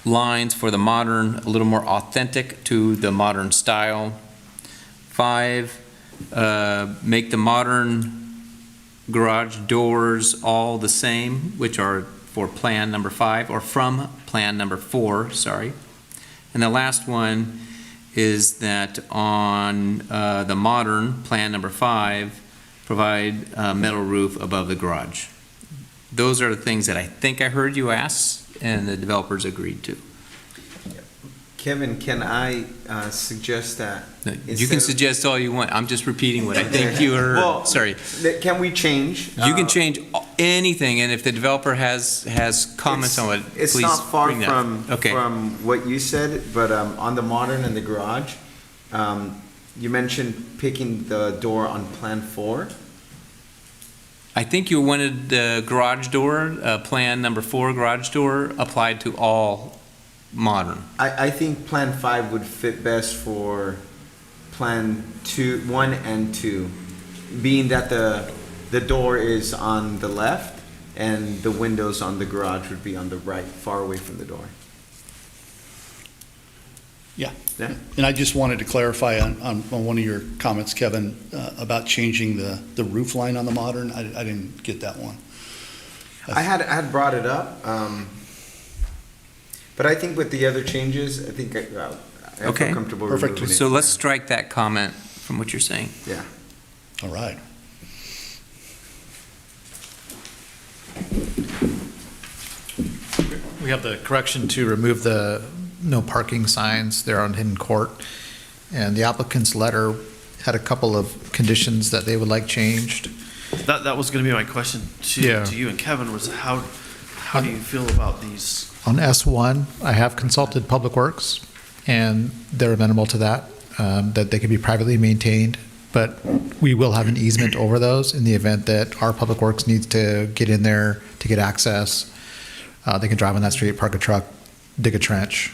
lines for the modern a little more authentic to the modern style. 5, make the modern garage doors all the same, which are for plan number 5, or from plan number 4, sorry. And the last one is that on the modern plan number 5, provide a metal roof above the garage. Those are the things that I think I heard you ask, and the developers agreed to. Kevin, can I suggest that? You instead can of- suggest all you want. I'm just repeating what I think you heard. Well, Sorry. Can we change? You can change anything, and if the developer has comments on it, please It's not far bring that. from, Okay. from what you said, but on the modern and the garage, you mentioned picking the door on Plan 4. I think you wanted the garage door, plan number 4 garage door applied to all modern. I think Plan 5 would fit best for Plan 1 and 2, being that the door is on the left and the windows on the garage would be on the right, far away from the door. Yeah. Yeah. And I just wanted to clarify on one of your comments, Kevin, about changing the roof line on the modern. I didn't get that one. I had brought it up, but I think with the other changes, I think I Okay. feel comfortable Perfect. removing it. So let's strike that comment from what you're saying. Yeah. All right. We have the correction to remove the no parking signs there on Hidden Court. And the applicant's letter had a couple of conditions that they would like changed. That was going to be my question Yeah. to you and Kevin, was how do you feel about these? On S1, I have consulted Public Works, and they're amenable to that, that they can be privately maintained. But we will have an easement over those in the event that our Public Works needs to get in there to get access. They can drive on that street, park a truck, dig a trench,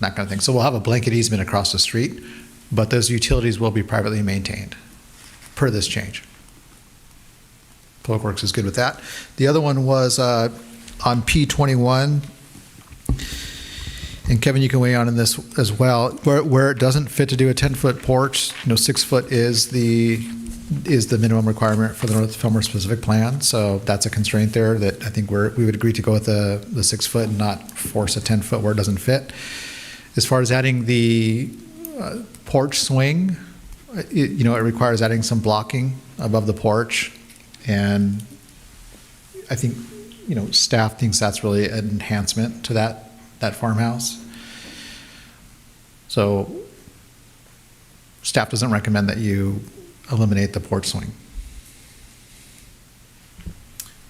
that kind of thing. So we'll have a blanket easement across the street, but those utilities will be privately maintained per this change. Public Works is good with that. The other one was on P21, and Kevin, you can weigh on this as well, where it doesn't fit to do a 10-foot porch, 6 foot is the minimum requirement for the North Fillmore specific plan. So that's a constraint there that I think we would agree to go with the 6 foot and not force a 10 foot where it doesn't fit. As far as adding the porch swing, it requires adding some blocking above the porch. And I think, staff thinks that's really an enhancement to that farmhouse. So staff doesn't recommend that you eliminate the porch swing.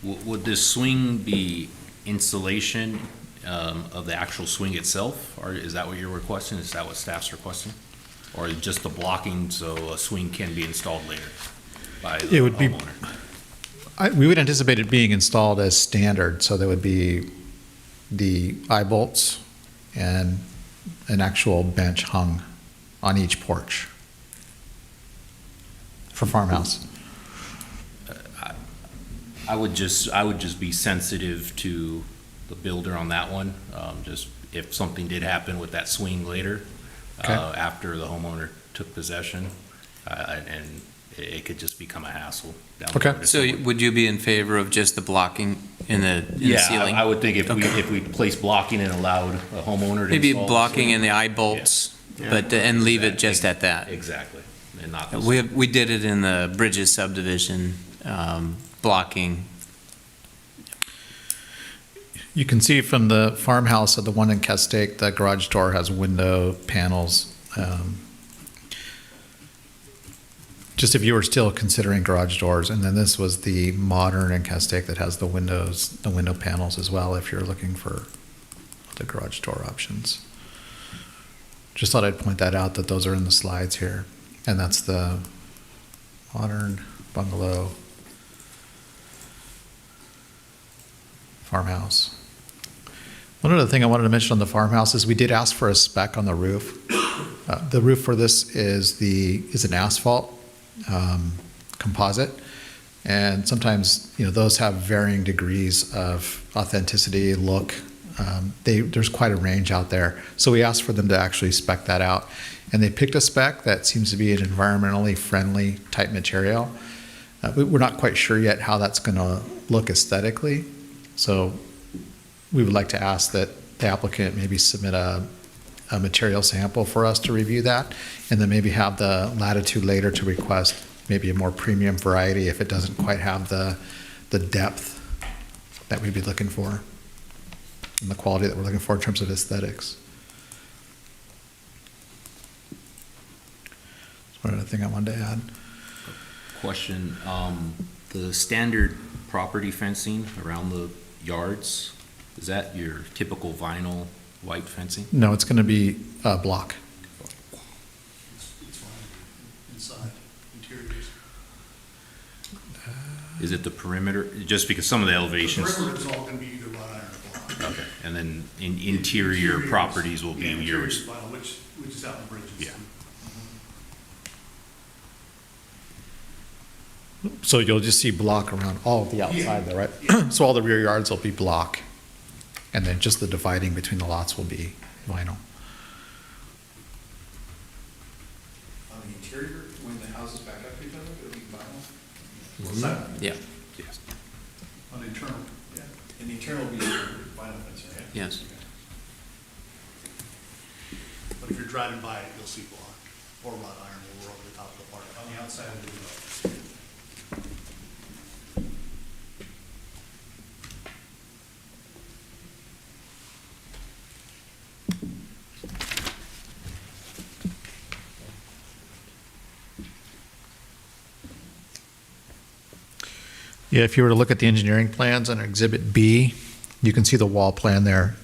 Would this swing be installation of the actual swing itself? Or is that what you're requesting? Is that what staff's requesting? Or just the blocking so a swing can be installed later by the It would be- homeowner? We would anticipate it being installed as standard, so there would be the eye bolts and an actual bench hung on each porch for farmhouse. I would just be sensitive to the builder on that one. Just if something did happen with that swing later, Okay. after the homeowner took possession, and it could just become a hassle down the Okay. road if So someone- would you be in favor of just the blocking in the Yeah, ceiling? I would think if Okay. we placed blocking and allowed a homeowner to Maybe install the blocking swing. in the eye bolts, Yeah. but, and leave it just at that. Exactly, and not the We did it in the Bridges subdivision, blocking. You can see from the farmhouse of the one in Castaic, the garage door has window panels. Just if you were still considering garage doors, and then this was the modern in Castaic that has the window panels as well, if you're looking for the garage door options. Just thought I'd point that out, that those are in the slides here. And that's the modern bungalow farmhouse. One other thing I wanted to mention on the farmhouse is we did ask for a spec on the roof. The roof for this is an asphalt composite, and sometimes those have varying degrees of authenticity, look. There's quite a range out there, so we asked for them to actually spec that out, and they picked a spec that seems to be an environmentally friendly type material. We're not quite sure yet how that's going to look aesthetically, so we would like to ask that the applicant maybe submit a material sample for us to review that, and then maybe have the latitude later to request maybe a more premium variety if it doesn't quite have the depth that we'd be looking for and the quality that we're looking for in terms of aesthetics. That's one other thing I wanted to add. question. The standard property fencing around the yards, is that your typical vinyl white fencing? No, it's going to be block. It's fine. Inside, interiors. Is it the perimeter? Just because some of the elevations. Perimeter is all gonna be either wrought iron or block. Okay, and then interior properties will be Yeah, interiors yours. vinyl, which is out in the bridges. Yeah. So you'll just see block around all of the outside there, right? So all the rear yards will be block, and then just the dividing between the lots will be vinyl. On the interior, when the houses back up to each other, it'll be vinyl? Yeah, Yes. On the internal, yeah. And the internal will be vinyl fencing, right? yes. But if you're driving by it, you'll see block or wrought iron over the top of the park. On the outside of the window. Yeah, if you were to look at the engineering plans on Exhibit B, you can see the wall plan there.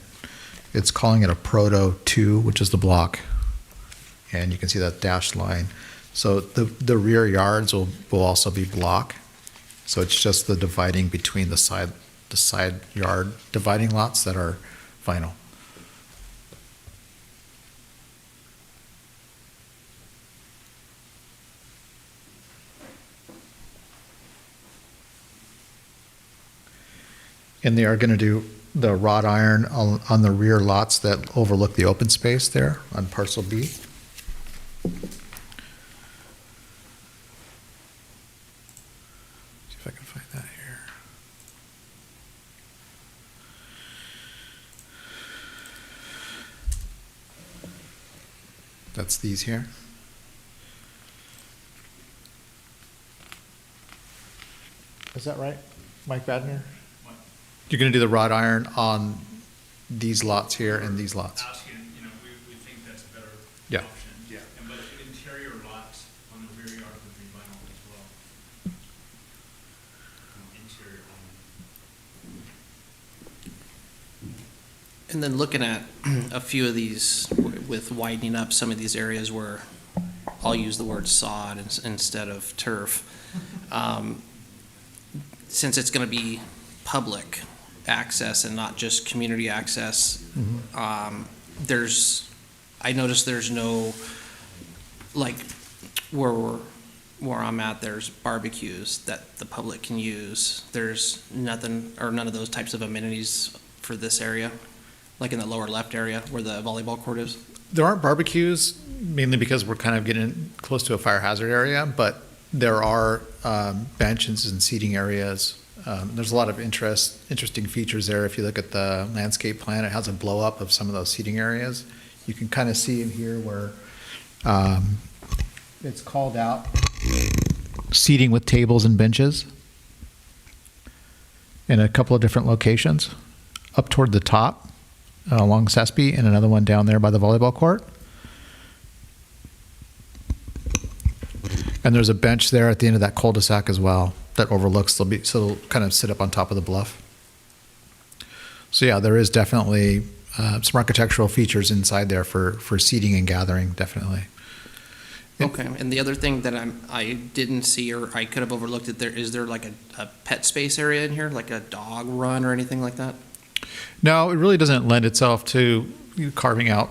It's calling it a Proto 2, which is the block. And you can see that dashed line. So the rear yards will also be block. So it's just the dividing between the side yard dividing lots that are vinyl. And they are going to do the wrought iron on the rear lots that overlook the open space there on parcel B. See if I can find that here. That's these here. Is that right, Mike Badner? You're going to do the wrought iron on these lots here and these lots? Asking, we think that's a better Yeah. option. Yeah. And but interior lots on the rear yard would be vinyl as well. Interior only. And then looking at a few of these, with widening up some of these areas where I'll use the word sod instead of turf. Since it's going to be public access and not just community access, I noticed there's no, like, where I'm at, there's barbecues that the public can use. There's nothing, or none of those types of amenities for this area, like in the lower left area where the volleyball court is. There aren't barbecues, mainly because we're kind of getting close to a fire hazard area, but there are benches and seating areas. There's a lot of interesting features there. If you look at the landscape plan, it has a blow up of some of those seating areas. You can kind of see in here where it's called out seating with tables and benches in a couple of different locations, up toward the top along Sespe, and another one down there by the volleyball court. And there's a bench there at the end of that cul-de-sac as well that overlooks, so it'll kind of sit up on top of the bluff. So yeah, there is definitely some architectural features inside there for seating and gathering, definitely. Okay, and the other thing that I didn't see, or I could have overlooked it, is there like a pet space area in here, like a dog run or anything like that? No, it really doesn't lend itself to carving out,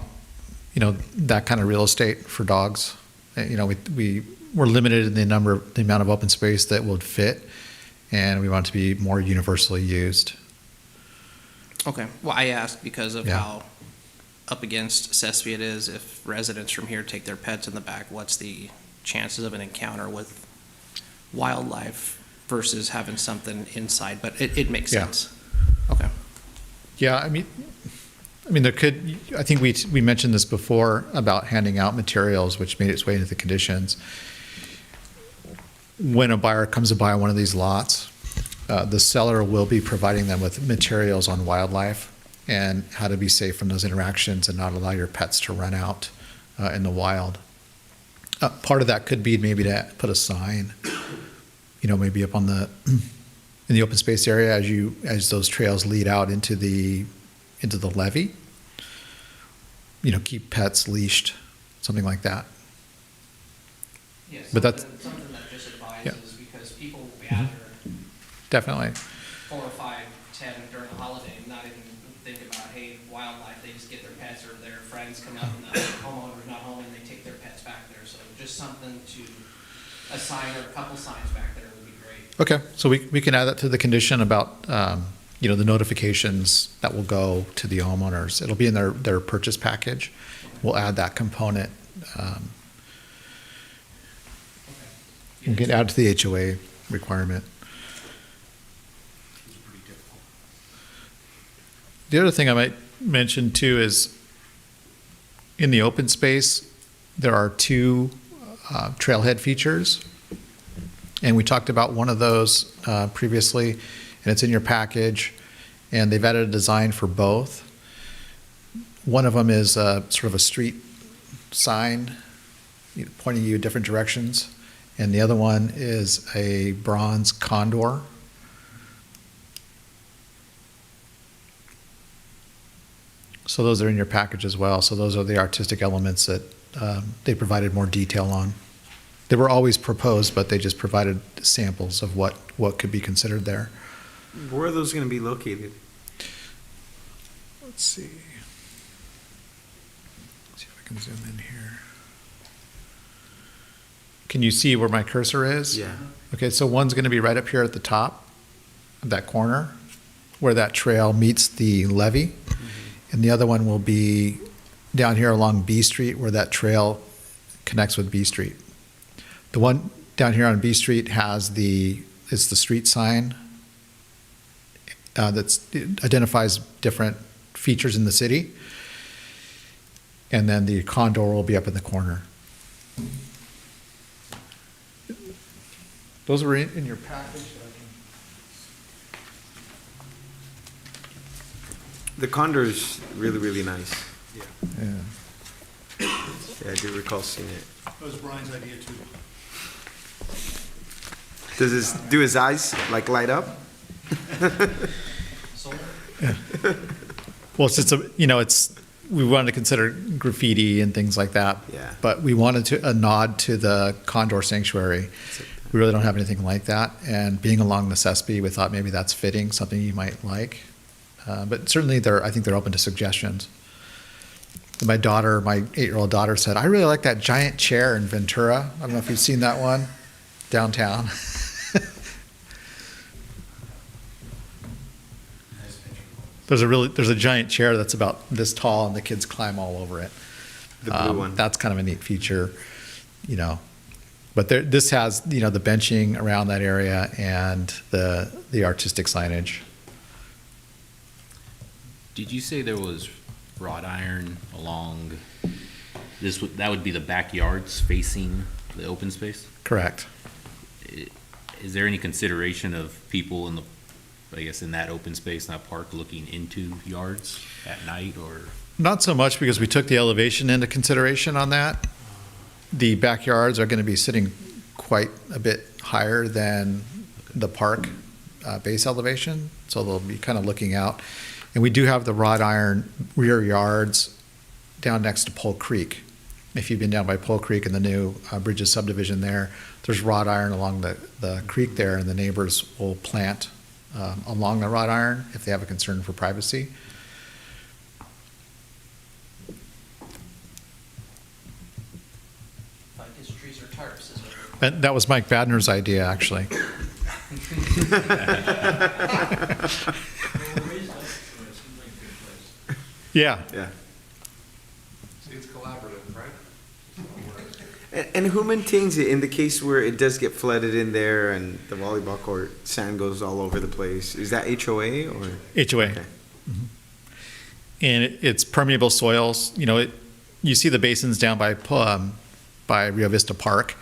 that kind of real estate for dogs. We're limited in the amount of open space that would fit, and we want it to be more universally used. Okay, well, I asked because of Yeah. how up against Sespe it is. If residents from here take their pets in the back, what's the chances of an encounter with wildlife versus having something inside? But it makes Yeah. sense. Okay. Yeah, I mean, there could, I think we mentioned this before about handing out materials, which made its way into the conditions. When a buyer comes to buy one of these lots, the seller will be providing them with materials on wildlife and how to be safe from those interactions and not allow your pets to run out in the wild. Part of that could be maybe to put a sign, maybe up on in the open space area as those trails lead out into the levee. Keep pets leashed, something like that. Yes, But that's- something that just advises, Yeah. because people gather Definitely. 4, 5, 10 during the holiday and not even think about, hey, wildlife, they just get their pets or their friends come out and the homeowner's not home and they take their pets back there. So just something a sign or a couple signs back there would be great. Okay, so we can add that to the condition about, the notifications that will go to the homeowners. It'll be in their purchase package. We'll add that component. We can add to the HOA requirement. The other thing I might mention too is in the open space, there are 2 trailhead features. And we talked about one of those previously, and it's in your package, and they've added a design for both. One of them is sort of a street sign pointing you different directions, and the other one is a bronze condor. So those are in your package as well. So those are the artistic elements that they provided more detail on. They were always proposed, but they just provided samples of what could be considered there. Where are those going to be located? Let's see. Let's see if I can zoom in here. Can you see where my cursor is? Yeah. Okay, so one's going to be right up here at the top of that corner. where that trail meets the levee. And the other one will be down here along B Street where that trail connects with B Street. The one down here on B Street is the street sign it identifies different features in the city. And then the condor will be up in the corner. Those were in your package. The condor is really, really nice. Yeah. Yeah, I do recall seeing it. That was Brian's idea too. Do his eyes like light up? Well, since we wanted to consider graffiti and things like that. Yeah. But we wanted a nod to the Condor Sanctuary. We really don't have anything like that. And being along the Sespe, we thought maybe that's fitting, something you might like. But certainly I think they're open to suggestions. My 8-year-old daughter said, I really like that giant chair in Ventura. I don't know if you've seen that one downtown. There's a giant chair that's about this tall and the kids climb all over it. The blue one. That's kind of a neat feature, But this has, the benching around that area and the artistic signage. Did you say there was wrought iron along that would be the backyards facing the open space? Correct. Is there any consideration of people in that open space, in that park, looking into yards at night or? Not so much because we took the elevation into consideration on that. The backyards are going to be sitting quite a bit higher than the park base elevation, so they'll be kind of looking out. And we do have the wrought iron rear yards down next to Pole Creek. If you've been down by Pole Creek and the new Bridges subdivision there's wrought iron along the creek there, and the neighbors will plant along the wrought iron if they have a concern for privacy. Ficus trees or tarps is what And that was Mike Badner's idea, actually. Yeah. Yeah. See, it's collaborative, right? And who maintains it in the case where it does get flooded in there and the volleyball court sand goes all over the place? Is that HOA or? HOA. Okay. And it's permeable soils. You see the basins down by Rio Vista Park.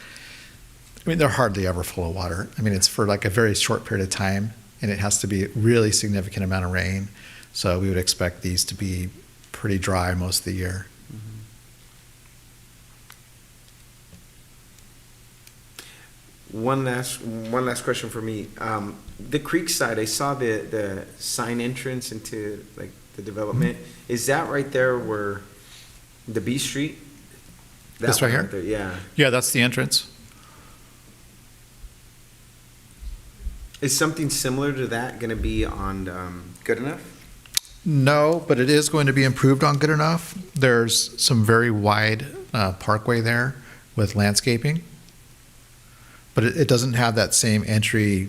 I mean, they're hardly ever full of water. I mean, it's for like a very short period of time, and it has to be a really significant amount of rain. So we would expect these to be pretty dry most of the year. One last question for me. The creek side, I saw the sign entrance into like the development. Is that right there where the B Street? This That right one here? there, yeah. Yeah, that's the entrance. Is something similar to that going to be on Good Enough? No, but it is going to be improved on Good Enough. There's some very wide parkway there with landscaping, but it doesn't have that same entry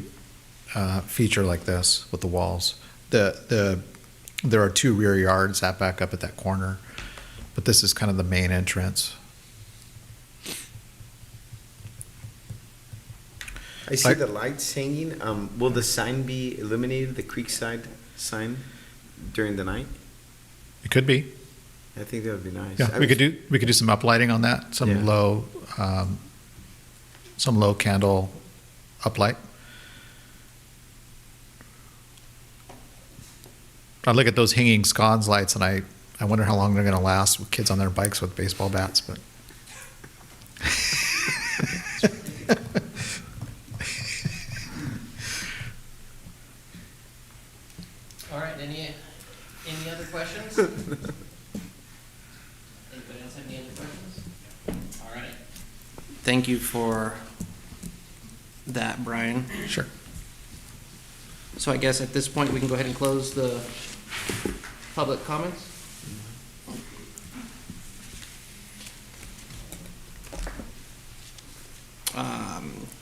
feature like this with the walls. There are 2 rear yards that back up at that corner, but this is kind of the main entrance. I see the lights hanging. Will the sign be illuminated, the Creekside sign, during the night? It could be. I think that would be nice. Yeah, we could do some uplighting on that, some Yeah. low candle uplight. I look at those hanging sconce lights and I wonder how long they're going to last with kids on their bikes with baseball bats, but. All right, any other questions? Anybody else have any other questions? All right. Thank you for that, Brian. Sure. So I guess at this point, we can go ahead and close the public comments.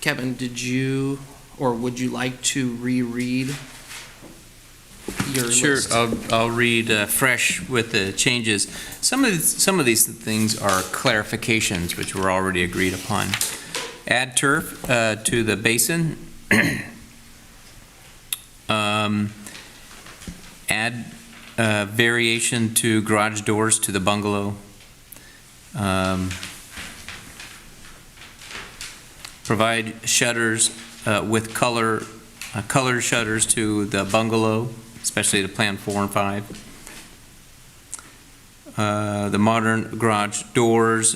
Kevin, did you, or would you like to reread your Sure, list. I'll read fresh with the changes. Some of these things are clarifications, which were already agreed upon. Add turf to the basin. Add variation to garage doors to the bungalow. Provide shutters with colored shutters to the bungalow, especially to Plan 4 and 5. The modern garage doors,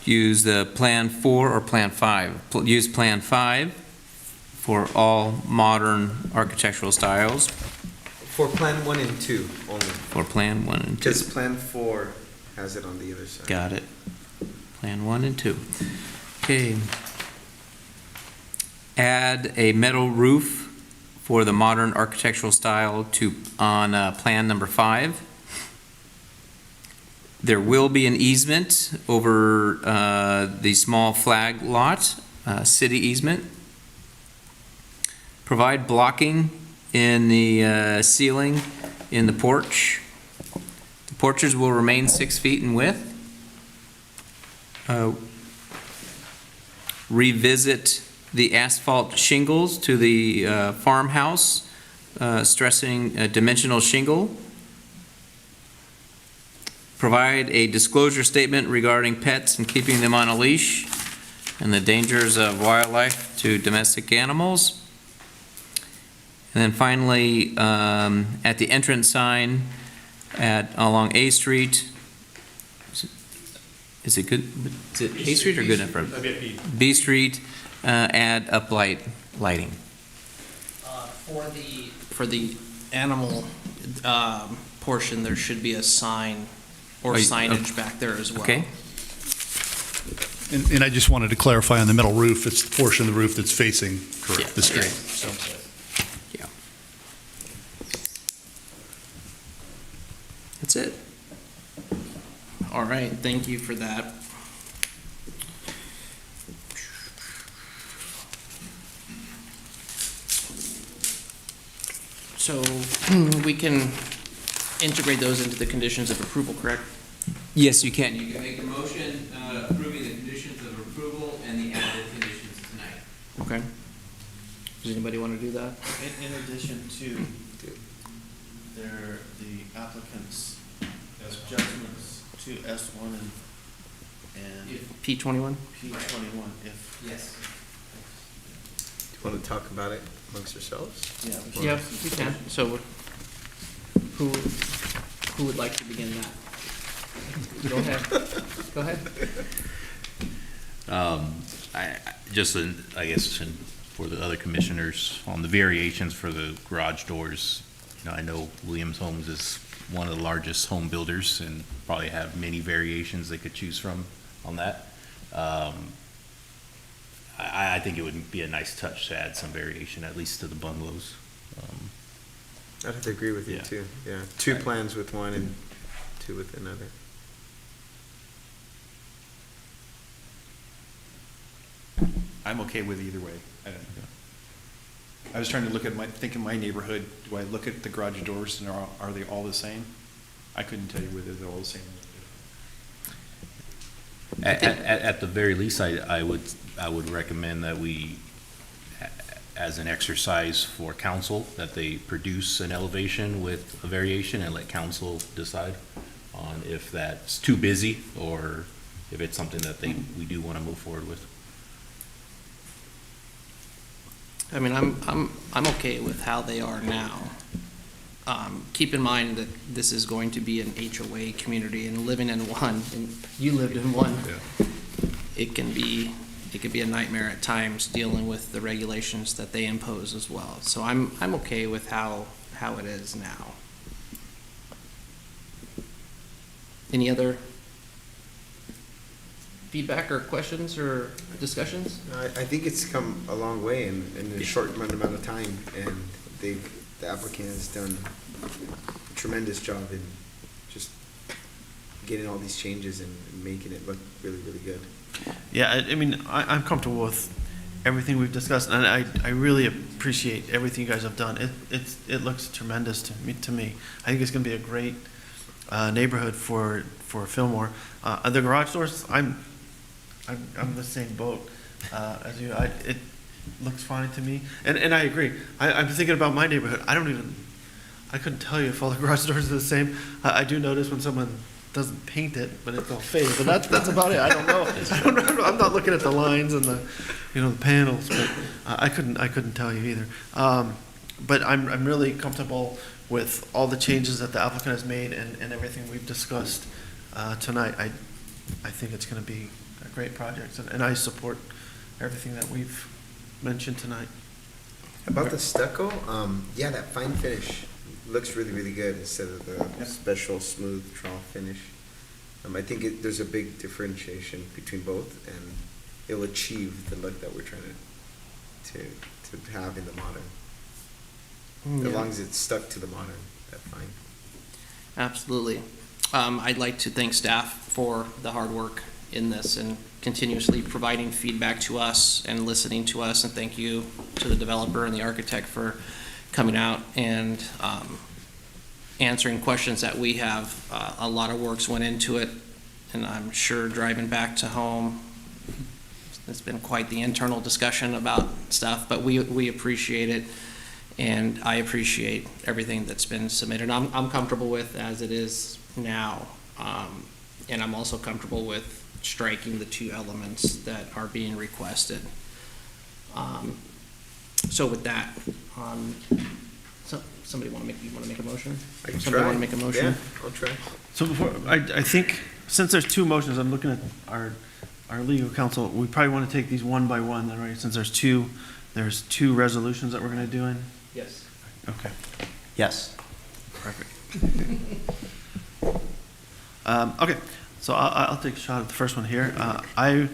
use the Plan 4 or Plan 5. Use Plan 5 for all modern architectural styles, For Plan 1 and 2 only, for Plan 1 and 2. because Plan 4 has it on the other side. Got it. Plan 1 and 2. Okay. Add a metal roof for the modern architectural style on Plan number 5. There will be an easement over the small flag lot, city easement. Provide blocking in the ceiling in the porch. The porches will remain 6 feet in width. Revisit the asphalt shingles to the farmhouse, stressing a dimensional shingle. Provide a disclosure statement regarding pets and keeping them on a leash and the dangers of wildlife to domestic animals. And then finally, at the entrance sign along A Street, is it good? Is it A Street or good enough? B Street, add uplight lighting. For the animal portion, there should be a sign or signage back there as well. Okay. And I just wanted to clarify on the metal roof, it's the portion of the roof that's facing the street. So. Yeah. That's it. All right, thank you for that. So we can integrate those into the conditions of approval, correct? Yes, you can. You can make a motion approving the conditions of approval and the added conditions tonight. Okay. Does anybody want to do that? In addition to the applicant's adjustments to S1 and P21? P21, if. Yes. Do you want to talk about it amongst yourselves? Yeah, we can. So who would like to begin that? Go ahead. Go ahead. I guess for the other commissioners, on the variations for the garage doors, I know Williams Homes is one of the largest home builders and probably have many variations they could choose from on that. I think it would be a nice touch to add some variation, at least to the bungalows. I'd have to agree with you Yeah. too, yeah. Two Right. plans with one and two with another. I'm okay with either way. I was trying to think in my neighborhood, do I look at the garage doors and are they all the same? I couldn't tell you whether they're all the same. At the very least, I would recommend that we, as an exercise for council, that they produce an elevation with a variation and let council decide on if that's too busy or if it's something that we do want to move forward with. I mean, I'm okay with how they are now. Keep in mind that this is going to be an HOA community, and living in one, and you lived in one, it can be a nightmare at times dealing with the regulations that they impose as well. So I'm okay with how it is now. Any other feedback or questions or discussions? I think it's come a long way in a short amount of time, and the applicant has done a tremendous job in just getting all these changes and making it look really, really good. Yeah, I mean, I'm comfortable with everything we've discussed, and I really appreciate everything you guys have done. It looks tremendous to me. I think it's going to be a great neighborhood for Fillmore. The garage doors, I'm the same boat as you. It looks fine to me, and I agree. I'm thinking about my neighborhood. I couldn't tell you if all the garage doors are the same. I do notice when someone doesn't paint it, but it's all faded. But that's about it. I don't know. I'm not looking at the lines and the panels, but I couldn't tell you either. But I'm really comfortable with all the changes that the applicant has made and everything we've discussed tonight. I think it's going to be a great project, and I support everything that we've mentioned tonight. About the stucco, yeah, that fine finish looks really, really good instead of the special smooth trough finish. I think there's a big differentiation between both, and it will achieve the look that we're trying to have in the modern. As long as it's stuck to the modern, that's fine. Absolutely. I'd like to thank staff for the hard work in this and continuously providing feedback to us and listening to us, and thank you to the developer and the architect for coming out and answering questions that we have. A lot of work's went into it, and I'm sure driving back to home, it's been quite the internal discussion about stuff, but we appreciate it, and I appreciate everything that's been submitted. I'm comfortable with as it is now, and I'm also comfortable with striking the two elements that are being requested. So with that, somebody want to make a motion? I can Somebody try. want to make a motion? Yeah, I'll try. So before, I think, since there's two motions, I'm looking at our legal counsel, we probably want to take these one by one, then, right? Since there's two resolutions that we're going to do in? Yes. Okay. Yes. Perfect. Okay, so I'll take a shot at the first one here. I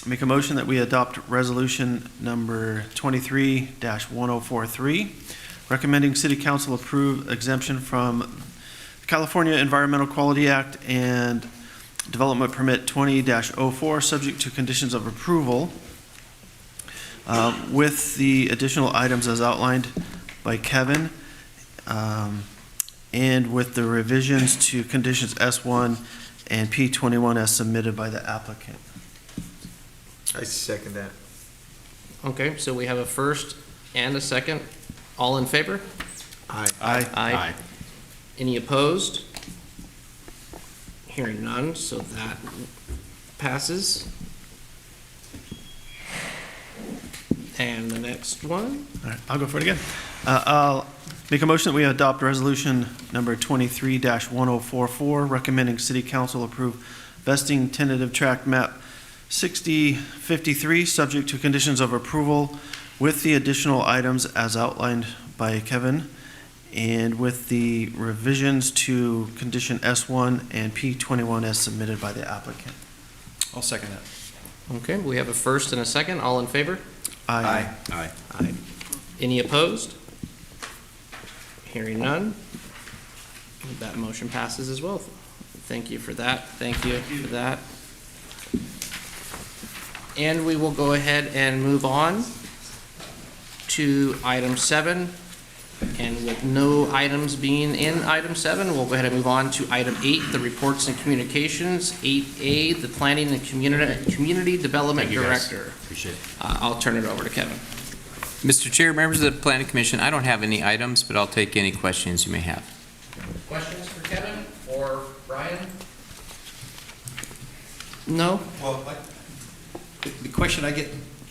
make a motion that we adopt resolution number 23-1043, recommending city council approve exemption from California Environmental Quality Act and Development Permit 20-04, subject to conditions of approval, with the additional items as outlined by Kevin, and with the revisions to conditions S1 and P21 as submitted by the applicant. I second that. Okay, so we have a first and a second. All in favor? Aye. Aye. Any opposed? Hearing none, so that passes. And the next one? All right, I'll go for it again. I'll make a motion that we adopt resolution number 23-1044, recommending city council approve vesting tentative tract map 6053, subject to conditions of approval, with the additional items as outlined by Kevin, and with the revisions to condition S1 and P21 as submitted by the applicant. I'll second that. Okay, we have a first and a second. All in favor? Aye. Aye. Aye. Any opposed? Hearing none. That motion passes as well. Thank you for that. Thank you for that. And we will go ahead and move on to item 7. And with no items being in item 7, we'll go ahead and move on to item 8, the reports and communications. 8A, the planning and community development Thank you, guys. director. Appreciate it. I'll turn it over to Kevin. Mr. Chair, members of the Planning Commission, I don't have any items, but I'll take any questions you may have. Questions for Kevin or Brian? No? Well, the question I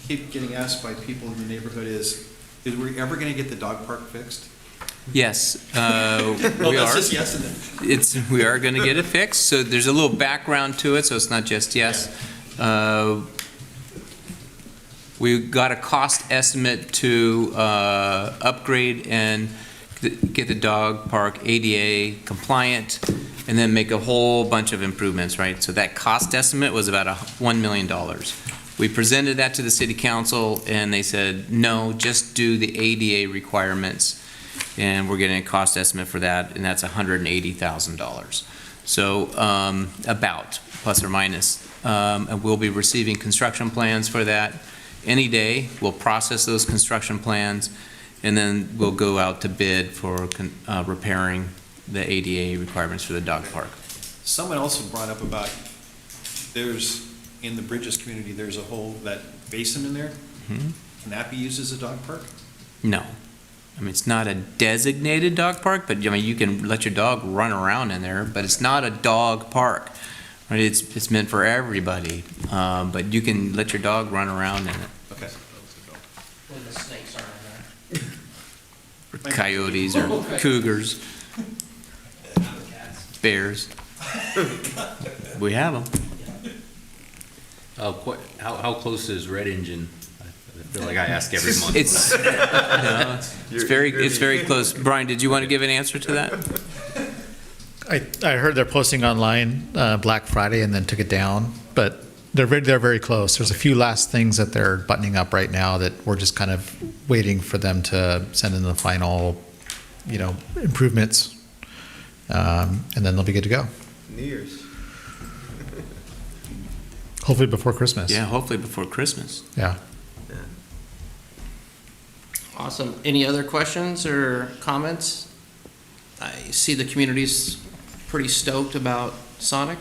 keep getting asked by people in the neighborhood is we ever going to get the dog park fixed? Yes, Well, we that's are. just yes and then. We are going to get it fixed, so there's a little background to it, so it's not just yes. We got a cost estimate to upgrade and get the dog park ADA compliant, and then make a whole bunch of improvements, right? So that cost estimate was about $1 million. We presented that to the city council, and they said, no, just do the ADA requirements, and we're getting a cost estimate for that, and that's $180,000. So about, plus or minus. And we'll be receiving construction plans for that, any day. We'll process those construction plans, and then we'll go out to bid for repairing the ADA requirements for the dog park. Someone also brought up about, in the Bridges community, there's a whole, that basin in there. Mhm. Can that be used as a dog park? No. I mean, it's not a designated dog park, but I mean, you can let your dog run around in there, but it's not a dog park. Right? It's meant for everybody, but you can let your dog run around in it. Okay. When the snakes aren't in there. Or coyotes or cougars, bears. We have them. How close is Red Engine? I feel like I ask every month. It's very close. Brian, did you want to give an answer to that? I heard they're posting online Black Friday and then took it down, but they're very close. There's a few last things that they're buttoning up right now that we're just kind of waiting for them to send in the final, improvements, and then they'll be good to go. New Year's. Hopefully before Christmas. Yeah, hopefully before Christmas. Yeah. Awesome. Any other questions or comments? I see the community's pretty stoked about Sonic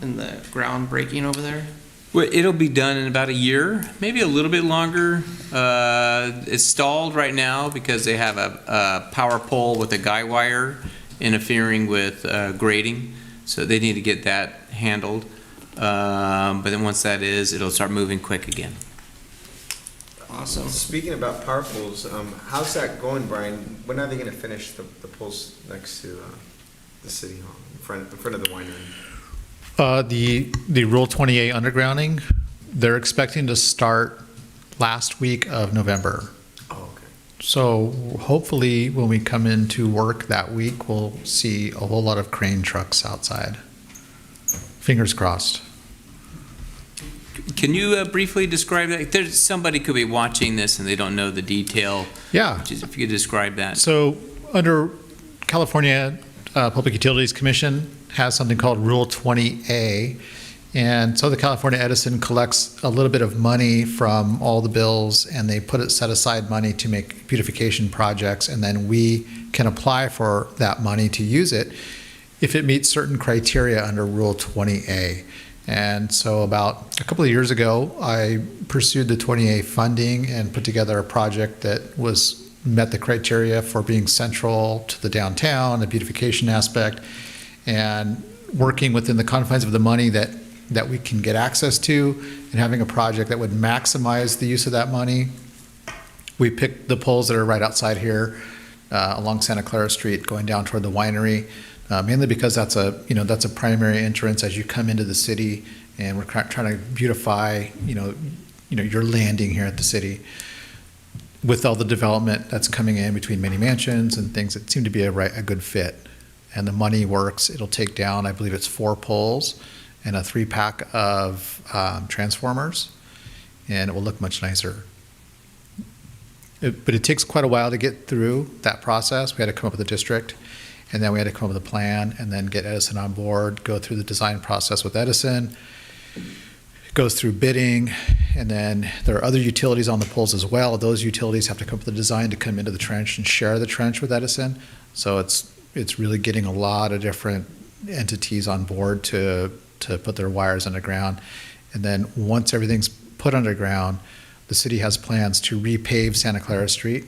and the groundbreaking over there. Well, it'll be done in about a year, maybe a little bit longer. It's stalled right now because they have a power pole with a guy wire interfering with grading, so they need to get that handled. But then once that is, it'll start moving quick again. Awesome. Speaking about power poles, how's that going, Brian? When are they going to finish the poles next to the city hall, in front of the winery? The Rule 28 undergrounding, they're expecting to start last week of November. Oh, okay. So hopefully when we come into work that week, we'll see a whole lot of crane trucks outside. Fingers crossed. Can you briefly describe that? There's somebody could be watching this and they don't know the detail. Yeah. Just if you could describe that. So under California Public Utilities Commission has something called Rule 20A. And so the California Edison collects a little bit of money from all the bills and they set aside money to make beautification projects. And then we can apply for that money to use it if it meets certain criteria under Rule 20A. And so about a couple of years ago, I pursued the 20A funding and put together a project that met the criteria for being central to the downtown, the beautification aspect, and working within the confines of the money that we can get access to, and having a project that would maximize the use of that money. We picked the poles that are right outside here along Santa Clara Street going down toward the winery. Mainly because that's a primary entrance as you come into the city, and we're trying to beautify, your landing here at the city. With all the development that's coming in between many mansions and things, it seemed to be a good fit. And the money works. It'll take down, I believe it's 4 poles and a 3-pack of transformers, and it will look much nicer. But it takes quite a while to get through that process. We had to come up with a district. And then we had to come up with a plan and then get Edison on board, go through the design process with Edison. It goes through bidding, and then there are other utilities on the poles as well. Those utilities have to come up with a design to come into the trench and share the trench with Edison. So it's really getting a lot of different entities on board to put their wires underground. And then once everything's put underground, the city has plans to repave Santa Clara Street.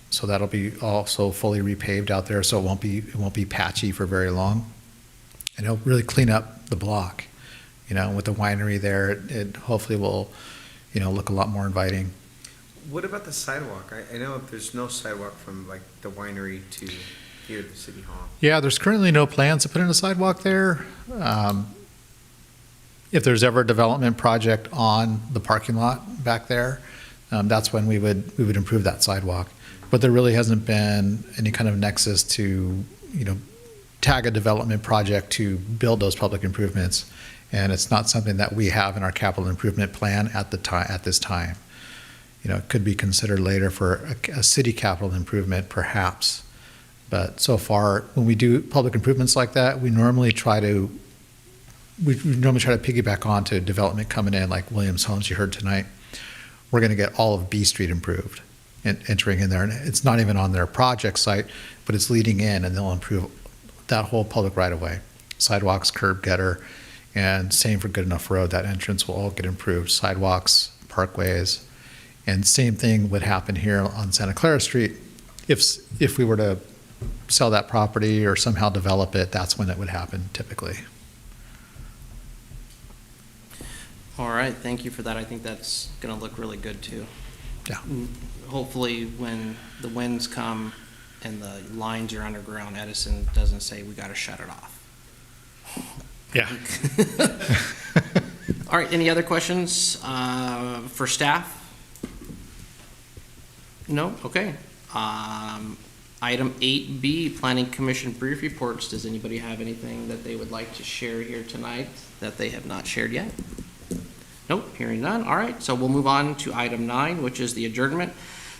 So that'll be also fully repaved out there, so it won't be patchy for very long. And it'll really clean up the block. With the winery there, it hopefully will, look a lot more inviting. What about the sidewalk? I know there's no sidewalk from like the winery to here to the city hall. Yeah, there's currently no plans to put in a sidewalk there. If there's ever a development project on the parking lot back there, that's when we would improve that sidewalk. But there really hasn't been any kind of nexus to, tag a development project to build those public improvements. And it's not something that we have in our capital improvement plan at this time. It could be considered later for a city capital improvement, perhaps. But so far, when we do public improvements like that, we normally try to piggyback onto development coming in, like Williams Homes you heard tonight, we're going to get all of B Street improved and entering in there. And it's not even on their project site, but it's leading in, and they'll improve that whole public right-of-way. Sidewalks, curb gutter, and same for Good Enough Road. That entrance will all get improved. Sidewalks, parkways, and same thing would happen here on Santa Clara Street. If we were to sell that property or somehow develop it, that's when it would happen typically. All right, thank you for that. I think that's going to look really good, too. Yeah. Hopefully, when the winds come and the lines are underground, Edison doesn't say, we got to shut it off. Yeah. All right, any other questions for staff? No? Okay. Item 8B, Planning Commission brief reports. Does anybody have anything that they would like to share here tonight that they have not shared yet? Nope, hearing none. All right, so we'll move on to item 9, which is the adjournment.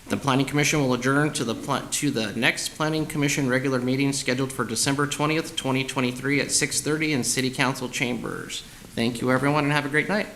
The Planning Commission will adjourn to the next Planning Commission regular meeting scheduled for December 20th, 2023 at 6:30 in City Council chambers. Thank you, everyone, and have a great night.